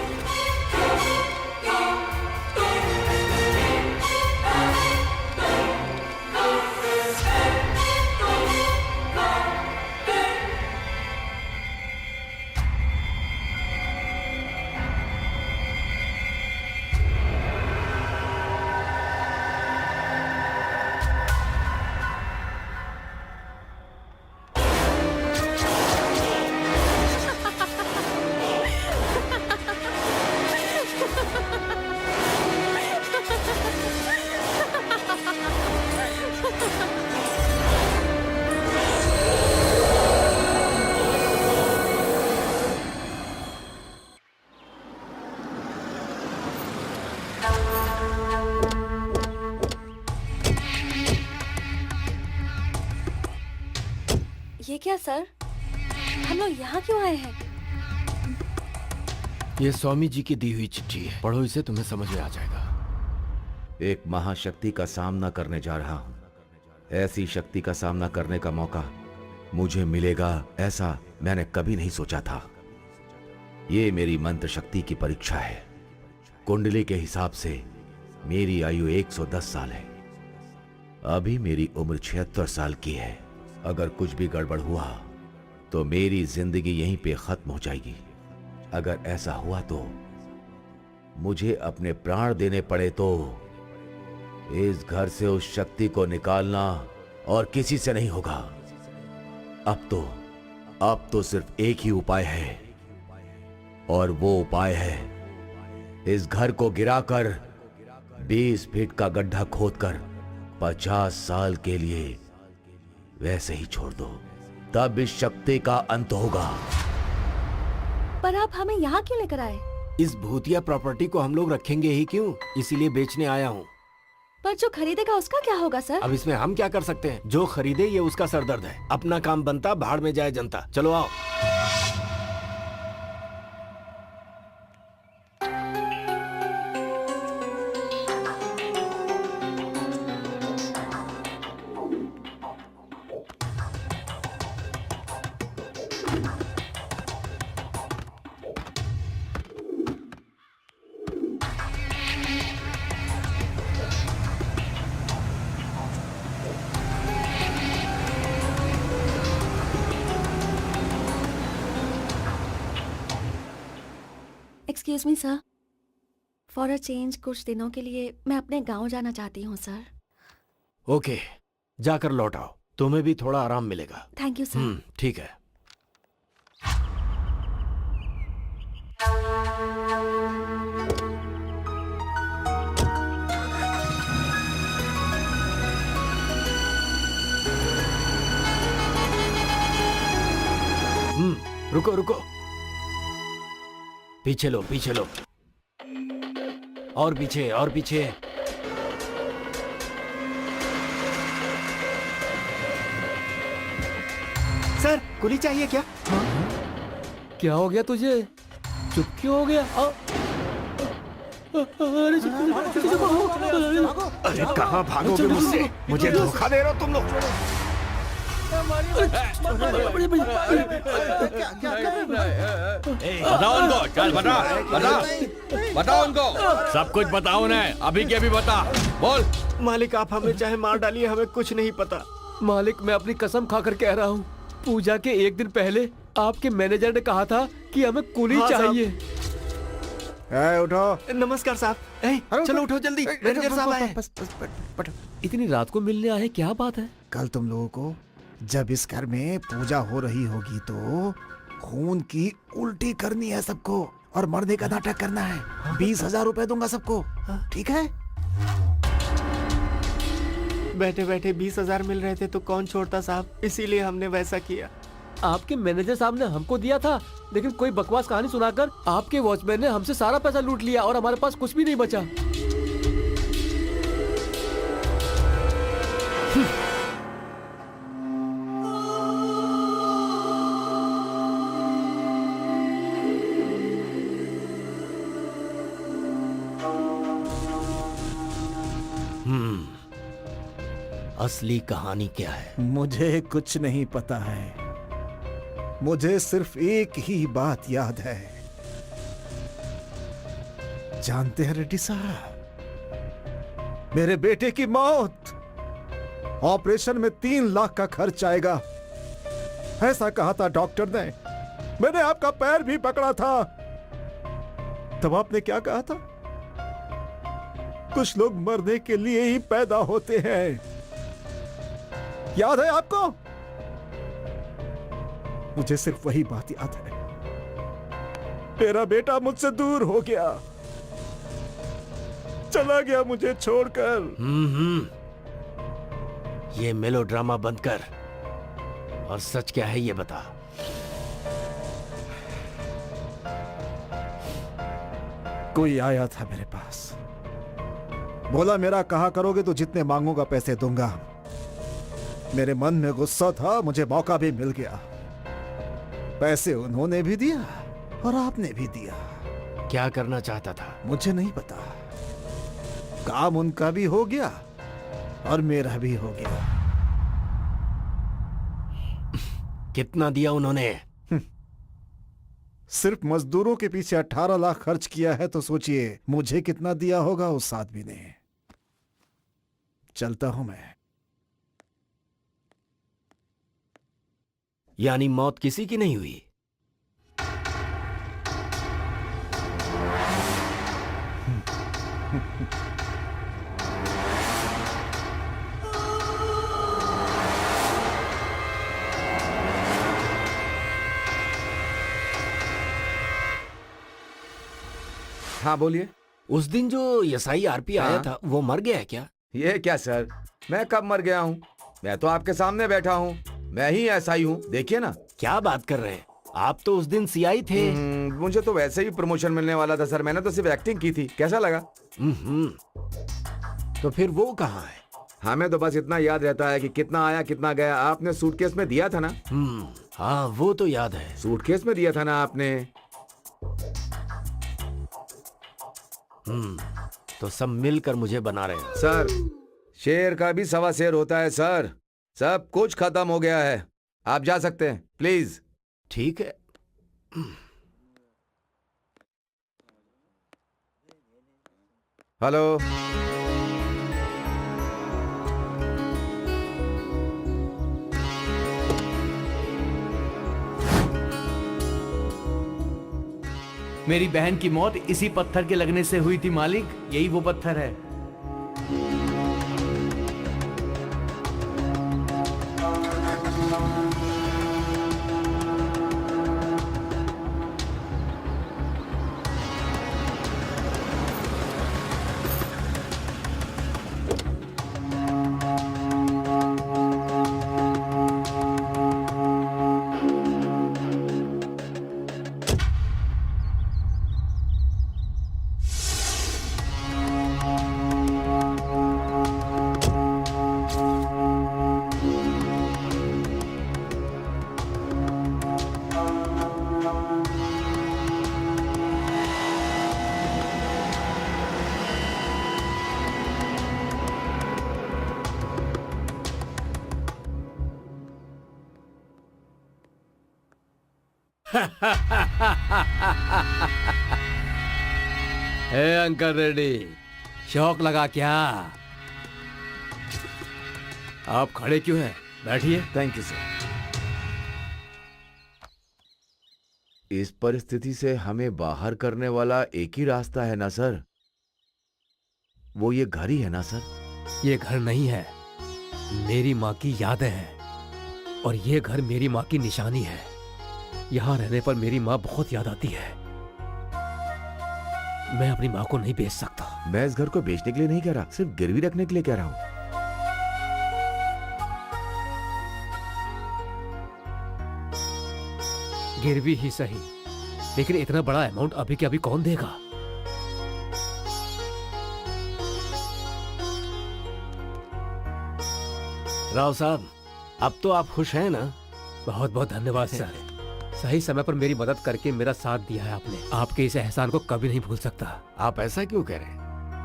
ये क्या सर, हम लोग यहाँ क्यों आए हैं? ये स्वामी जी की दी हुई चिट्ठी है, पढ़ो इसे, तुम्हें समझ में आ जाएगा। एक महाशक्ति का सामना करने जा रहा हूं। ऐसी शक्ति का सामना करने का मौका मुझे मिलेगा, ऐसा मैंने कभी नहीं सोचा था। ये मेरी मंत्र शक्ति की परीक्षा है। कुंडली के हिसाब से मेरी आयु 110 साल है। अभी मेरी उम्र 76 साल की है। अगर कुछ भी गड़बड़ हुआ तो मेरी जिंदगी यहीं पे खत्म हो जाएगी। अगर ऐसा हुआ तो मुझे अपने प्राण देने पड़े तो इस घर से उस शक्ति को निकालना और किसी से नहीं होगा। अब तो सिर्फ एक ही उपाय है, और वो उपाय है इस घर को गिराकर 20 फीट का गड्ढा खोदकर 50 साल के लिए वैसे ही छोड़ दो, तब इस शक्ति का अंत होगा। पर आप हमें यहाँ क्यों लेकर आए? इस भूतिया प्रॉपर्टी को हम लोग रखेंगे ही क्यों, इसीलिए बेचने आया हूँ। पर जो खरीदेगा उसका क्या होगा सर? अब इसमें हम क्या कर सकते हैं? जो खरीदे ये उसका सरदर्द है। अपना काम बनता, भाड़ में जाए जनता। चलो आओ। Excuse me sir, for a change कुछ दिनों के लिए मैं अपने गांव जाना चाहती हूँ सर। ओके, जाकर लौट आओ, तुम्हें भी थोड़ा आराम मिलेगा। Thank you sir. ठीक है। रुको रुको, पीछे लो पीछे लो, और पीछे और पीछे। सर, कुली चाहिए क्या? क्या हो गया तुझे? चुप क्यों हो गया? अरे अरे कहाँ भागोगे मुझसे? मुझे धोखा दे रहे हो तुम लोग। बताओ उनको, चल बताओ उनको, सब कुछ बताओ उन्हें, अभी के अभी बता, बोल। मालिक आप हमें चाहे मार डालिए, हमें कुछ नहीं पता। मालिक मैं अपनी कसम खाकर कह रहा हूँ, पूजा के एक दिन पहले आपके मैनेजर ने कहा था कि हमें कुली हाँ, चाहिए। उठो। नमस्कार साहब। चलो उठो जल्दी, मैनेजर साहब आए। इतनी रात को मिलने आए, क्या बात है? कल तुम लोगों को जब इस घर में पूजा हो रही होगी तो खून की उल्टी करनी है सबको और मरने का नाटक करना है। 20,000 रुपए दूंगा सबको, ठीक है? बैठे बैठे 20,000 मिल रहे थे तो कौन छोड़ता साहब, इसीलिए हमने वैसा किया। आपके मैनेजर साहब ने हमको दिया था, लेकिन कोई बकवास कहानी सुनाकर आपके वॉचमैन ने हमसे सारा पैसा लूट लिया और हमारे पास कुछ भी नहीं बचा। असली कहानी क्या है? मुझे कुछ नहीं पता है, मुझे सिर्फ एक ही बात याद है। जानते हैं रेड्डी साहब, मेरे बेटे की मौत, ऑपरेशन में 3 लाख का खर्च आएगा, ऐसा कहा था डॉक्टर ने। मैंने आपका पैर भी पकड़ा था, तब आपने क्या कहा था? कुछ लोग मरने के लिए ही पैदा होते हैं, याद है आपको? मुझे सिर्फ वही बात याद है। मेरा बेटा मुझसे दूर हो गया, चला गया मुझे छोड़कर। ये मेलोड्रामा बंद कर और सच क्या है ये बता। कोई आया था मेरे पास, बोला मेरा कहा करोगे तो जितने मांगूंगा पैसे दूंगा। मेरे मन में गुस्सा था, मुझे मौका भी मिल गया। पैसे उन्होंने भी दिया और आपने भी दिया। क्या करना चाहता था? मुझे नहीं पता। काम उनका भी हो गया और मेरा भी हो गया। कितना दिया उन्होंने? सिर्फ मजदूरों के पीछे 18 लाख खर्च किया है, तो सोचिए मुझे कितना दिया होगा उस आदमी ने। चलता हूं मैं। यानी मौत किसी की नहीं हुई? हाँ बोलिए। उस दिन जो एसआई आरपी आया था वो मर गया है क्या? ये क्या सर, मैं कब मर गया हूँ? मैं तो आपके सामने बैठा हूँ, मैं ही एसआई हूँ, देखिए ना। क्या बात कर रहे हैं, आप तो उस दिन सीआई थे। मुझे तो वैसे ही प्रमोशन मिलने वाला था सर, मैंने तो सिर्फ एक्टिंग की थी। कैसा लगा? तो फिर वो कहाँ है? हमें तो बस इतना याद रहता है कि कितना आया कितना गया। आपने सूटकेस में दिया था ना? हाँ वो तो याद है। सूटकेस में दिया था ना आपने? तो सब मिलकर मुझे बना रहे हैं। सर, शेर का भी 1.25 शेर होता है सर। सब कुछ खत्म हो गया है, आप जा सकते हैं प्लीज। ठीक है। हेलो, मेरी बहन की मौत इसी पत्थर के लगने से हुई थी मालिक, यही वो पत्थर है। हे अंकल रेड्डी, शौक लगा क्या? आप खड़े क्यों हैं? बैठिए। Thank you sir. इस परिस्थिति से हमें बाहर करने वाला एक ही रास्ता है ना सर, वो ये घर ही है ना सर? ये घर नहीं है, मेरी माँ की यादें हैं और ये घर मेरी माँ की निशानी है। यहाँ रहने पर मेरी माँ बहुत याद आती है। मैं अपनी माँ को नहीं बेच सकता। मैं इस घर को बेचने के लिए नहीं कह रहा, सिर्फ गिरवी रखने के लिए कह रहा हूँ। गिरवी ही सही, लेकिन इतना बड़ा अमाउंट अभी के अभी कौन देगा? राव साहब, अब तो आप खुश हैं ना? बहुत बहुत धन्यवाद सर। सही समय पर मेरी मदद करके मेरा साथ दिया है आपने। आपके इस एहसान को कभी नहीं भूल सकता। आप ऐसा क्यों कह रहे हैं?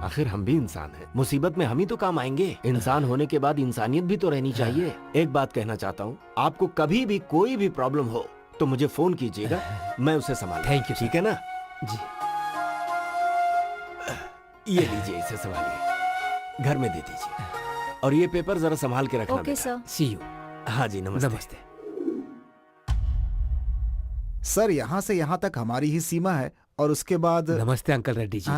आखिर हम भी इंसान हैं, मुसीबत में हम ही तो काम आएंगे। इंसान होने के बाद इंसानियत भी तो रहनी चाहिए। एक बात कहना चाहता हूँ, आपको कभी भी कोई भी प्रॉब्लम हो तो मुझे फोन कीजिएगा, मैं उसे संभाल। Thank you. ठीक है ना जी। ये लीजिए, इसे संभालिए, घर में दे दीजिए। और ये पेपर जरा संभाल के रखना। Okay sir. See you. हाँ जी, नमस्ते। नमस्ते। सर यहाँ से यहाँ तक हमारी ही सीमा है और उसके बाद नमस्ते अंकल रेड्डी जी।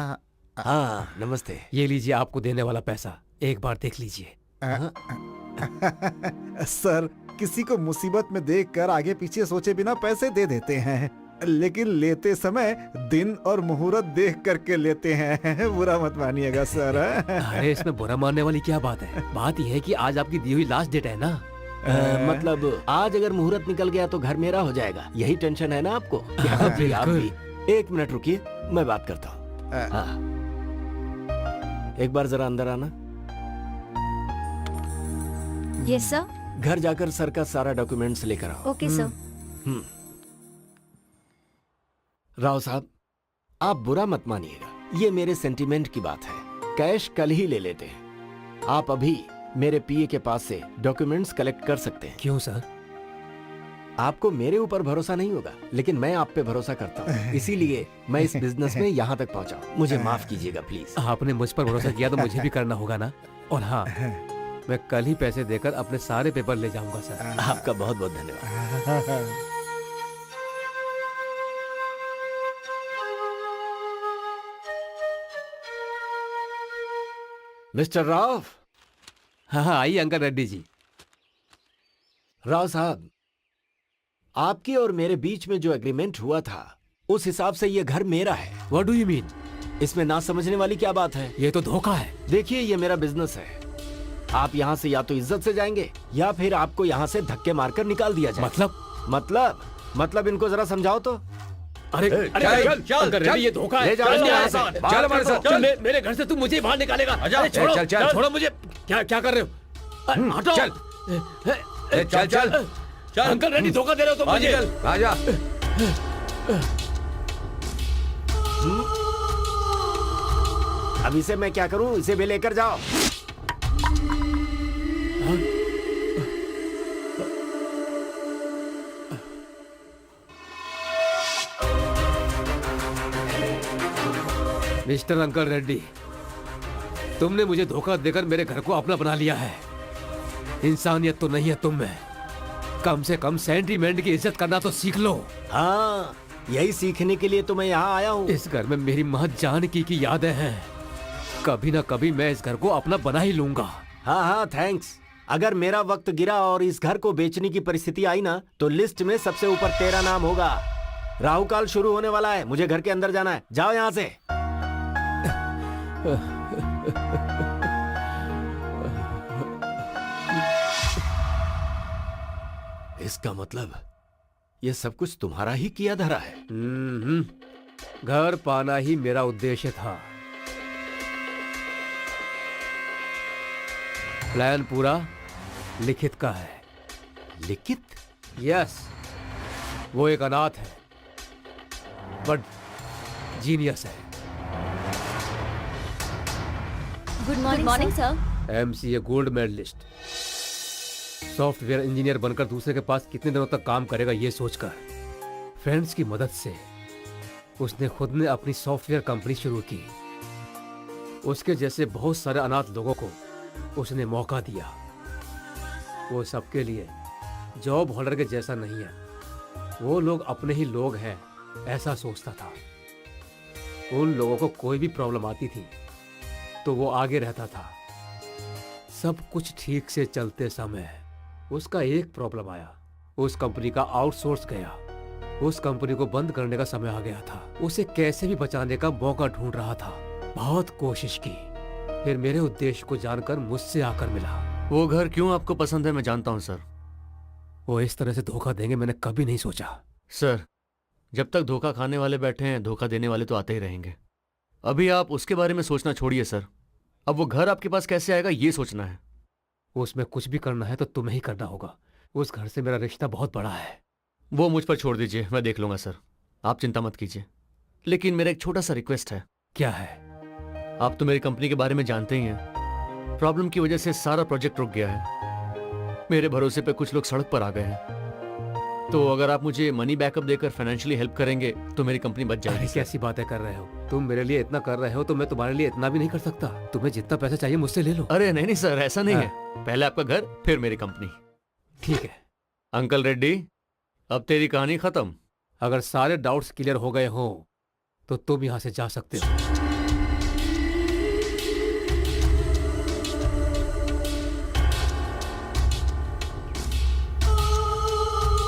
हाँ नमस्ते। ये लीजिए आपको देने वाला पैसा, एक बार देख लीजिए। सर, किसी को मुसीबत में देखकर आगे पीछे सोचे बिना पैसे दे देते हैं, लेकिन लेते समय दिन और मुहूर्त देख करके लेते हैं। बुरा मत मानिएगा सर। अरे इसमें बुरा मानने वाली क्या बात है? बात यह है कि आज आपकी दी हुई लास्ट डेट है ना। मतलब आज अगर मुहूर्त निकल गया तो घर मेरा हो जाएगा, यही टेंशन है ना आपको? आप भी। एक मिनट रुकिए, मैं बात करता हूँ। एक बार जरा अंदर आना। Yes sir. घर जाकर सर का सारा डॉक्यूमेंट्स लेकर आओ। Okay sir. राव साहब, आप बुरा मत मानिएगा, ये मेरे सेंटीमेंट की बात है। कैश कल ही ले लेते हैं। आप अभी मेरे पीए के पास से डॉक्यूमेंट्स कलेक्ट कर सकते हैं। क्यों सर? आपको मेरे ऊपर भरोसा नहीं होगा, लेकिन मैं आप पे भरोसा करता हूँ, इसीलिए मैं इस बिजनेस में यहाँ तक पहुँचा। मुझे माफ कीजिएगा प्लीज। आपने मुझ पर भरोसा किया तो मुझे भी करना होगा ना। और हाँ, मैं कल ही पैसे देकर अपने सारे पेपर ले जाऊंगा सर। आपका बहुत बहुत धन्यवाद। मिस्टर राव। हाँ हाँ, आइए अंकल रेड्डी जी। राव साहब, आपके और मेरे बीच में जो एग्रीमेंट हुआ था, उस हिसाब से ये घर मेरा है। What do you mean? इसमें ना समझने वाली क्या बात है? ये तो धोखा है। देखिए, ये मेरा बिजनेस है। आप यहाँ से या तो इज्जत से जाएंगे या फिर आपको यहाँ से धक्के मारकर निकाल दिया जाए। मतलब इनको जरा समझाओ तो। अरे अंकल रेड्डी, ये धोखा है। ले जाओ यहाँ से। चल हमारे साथ। मेरे घर से तू मुझे बाहर निकालेगा? अरे चल। छोड़ो मुझे। क्या कर रहे हो? हटो। चल। अंकल रेड्डी, धोखा दे रहे हो तुम मुझे। आजा। अब इसे मैं क्या करूं? इसे भी लेकर जाओ। मिस्टर अंकल रेड्डी, तुमने मुझे धोखा देकर मेरे घर को अपना बना लिया है। इंसानियत तो नहीं है तुम में। कम से कम सेंटीमेंट की इज्जत करना तो सीख लो। हाँ, यही सीखने के लिए तो मैं यहाँ आया हूँ। इस घर में मेरी माँ जानकी की यादें हैं। कभी ना कभी मैं इस घर को अपना बना ही लूंगा। हाँ, थैंक्स। अगर मेरा वक्त गिरा और इस घर को बेचने की परिस्थिति आई ना, तो लिस्ट में सबसे ऊपर तेरा नाम होगा। राहु काल शुरू होने वाला है, मुझे घर के अंदर जाना है। जाओ यहाँ से। इसका मतलब ये सब कुछ तुम्हारा ही किया धरा है। घर पाना ही मेरा उद्देश्य था। प्लान पूरा लिखित का है। लिखित? यस, वो एक अनाथ है बट जीनियस है। Good morning sir. MCA gold medalist, software engineer बनकर दूसरे के पास कितने दिनों तक काम करेगा ये सोचकर फ्रेंड्स की मदद से उसने खुद ने अपनी सॉफ्टवेयर कंपनी शुरू की। उसके जैसे बहुत सारे अनाथ लोगों को उसने मौका दिया। वो सबके लिए जॉब होल्डर के जैसा नहीं है, वो लोग अपने ही लोग हैं ऐसा सोचता था। उन लोगों को कोई भी प्रॉब्लम आती थी तो वो आगे रहता था। सब कुछ ठीक से चलते समय उसका एक प्रॉब्लम आया। उस कंपनी का आउटसोर्स गया। उस कंपनी को बंद करने का समय आ गया था। उसे कैसे भी बचाने का मौका ढूंढ रहा था। बहुत कोशिश की, फिर मेरे उद्देश्य को जानकर मुझसे आकर मिला। वो घर क्यों आपको पसंद है मैं जानता हूं सर। वो इस तरह से धोखा देंगे मैंने कभी नहीं सोचा। सर, जब तक धोखा खाने वाले बैठे हैं धोखा देने वाले तो आते ही रहेंगे। अभी आप उसके बारे में सोचना छोड़िए सर। अब वो घर आपके पास कैसे आएगा ये सोचना है। उसमें कुछ भी करना है तो तुम्हें ही करना होगा। उस घर से मेरा रिश्ता बहुत बड़ा है। वो मुझ पर छोड़ दीजिए, मैं देख लूंगा सर। आप चिंता मत कीजिए। लेकिन मेरा एक छोटा सा रिक्वेस्ट है। क्या है? आप तो मेरी कंपनी के बारे में जानते ही हैं। प्रॉब्लम की वजह से सारा प्रोजेक्ट रुक गया है। मेरे भरोसे पे कुछ लोग सड़क पर आ गए हैं। तो अगर आप मुझे मनी बैकअप देकर फाइनेंशियली हेल्प करेंगे तो मेरी कंपनी बच जाएगी। कैसी बातें कर रहे हो तुम? मेरे लिए इतना कर रहे हो तो मैं तुम्हारे लिए इतना भी नहीं कर सकता। तुम्हें जितना पैसा चाहिए मुझसे ले लो। अरे नहीं नहीं सर, ऐसा नहीं है। पहले आपका घर फिर मेरी कंपनी। ठीक है अंकल रेड्डी, अब तेरी कहानी खत्म। अगर सारे डाउट्स क्लियर हो गए हो तो तुम यहाँ से जा सकते हो।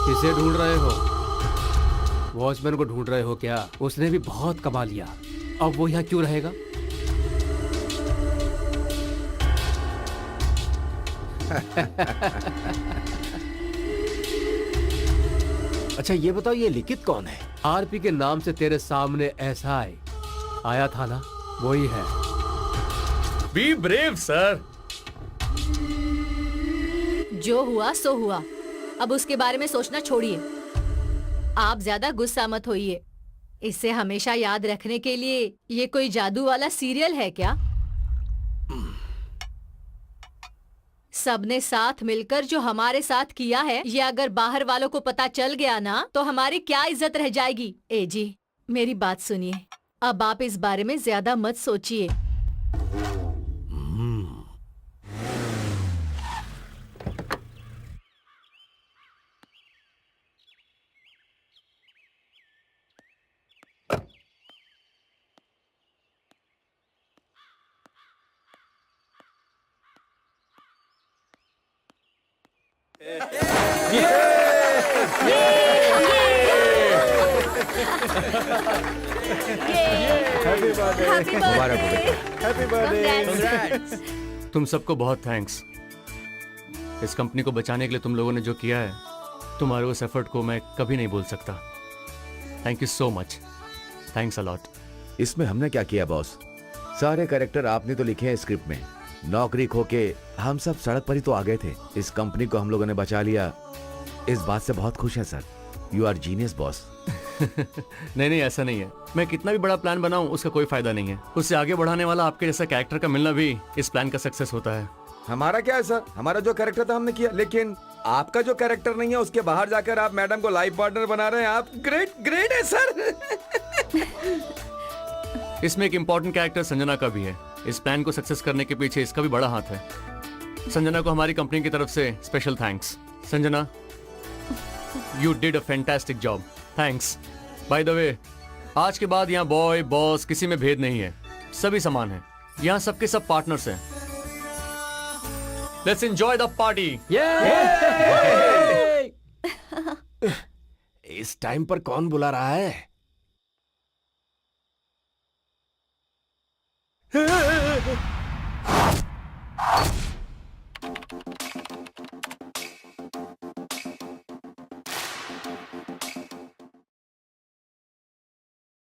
किसे ढूंढ रहे हो? वॉचमैन को ढूंढ रहे हो क्या? उसने भी बहुत कमा लिया, अब वो यहाँ क्यों रहेगा? अच्छा ये बताओ, ये लिखित कौन है? आरपी के नाम से तेरे सामने एसआई आया था ना, वही है। Be brave sir. जो हुआ सो हुआ, अब उसके बारे में सोचना छोड़िए। आप ज्यादा गुस्सा मत होइए। इसे हमेशा याद रखने के लिए ये कोई जादू वाला सीरियल है क्या? सबने साथ मिलकर जो हमारे साथ किया है, ये अगर बाहर वालों को पता चल गया ना तो हमारी क्या इज्जत रह जाएगी। ए जी, मेरी बात सुनिए। अब आप इस बारे में ज्यादा मत सोचिए। मुबारक हो बेटा। तुम सबको बहुत थैंक्स। इस कंपनी को बचाने के लिए तुम लोगों ने जो किया है, तुम्हारे उस एफर्ट को मैं कभी नहीं भूल सकता। Thank you so much. Thanks a lot. इसमें हमने क्या किया बॉस? सारे कैरेक्टर आपने तो लिखे हैं स्क्रिप्ट में। नौकरी खो के हम सब सड़क पर ही तो आ गए थे। इस कंपनी को हम लोगों ने बचा लिया, इस बात से बहुत खुश है sir. You are genius boss. नहीं नहीं, ऐसा नहीं है। मैं कितना भी बड़ा प्लान बनाऊं उसका कोई फायदा नहीं है। उससे आगे बढ़ाने वाला आपके जैसा कैरेक्टर का मिलना भी इस प्लान का सक्सेस होता है। हमारा क्या है सर? हमारा जो कैरेक्टर था हमने किया, लेकिन आपका जो कैरेक्टर नहीं है उसके बाहर जाकर आप मैडम को लाइफ पार्टनर बना रहे हैं। आप ग्रेट ग्रेट है सर। इसमें एक इम्पोर्टेंट कैरेक्टर संजना का भी है। इस प्लान को सक्सेस करने के पीछे इसका भी बड़ा हाथ है। संजना को हमारी कंपनी की तरफ से special thanks. Sanjana, you did a fantastic job. Thanks. By the way, आज के बाद यहाँ बॉय बॉस किसी में भेद नहीं है, सभी समान हैं। यहाँ सबके सब पार्टनर्स हैं। Let's enjoy the party. इस टाइम पर कौन बुला रहा है?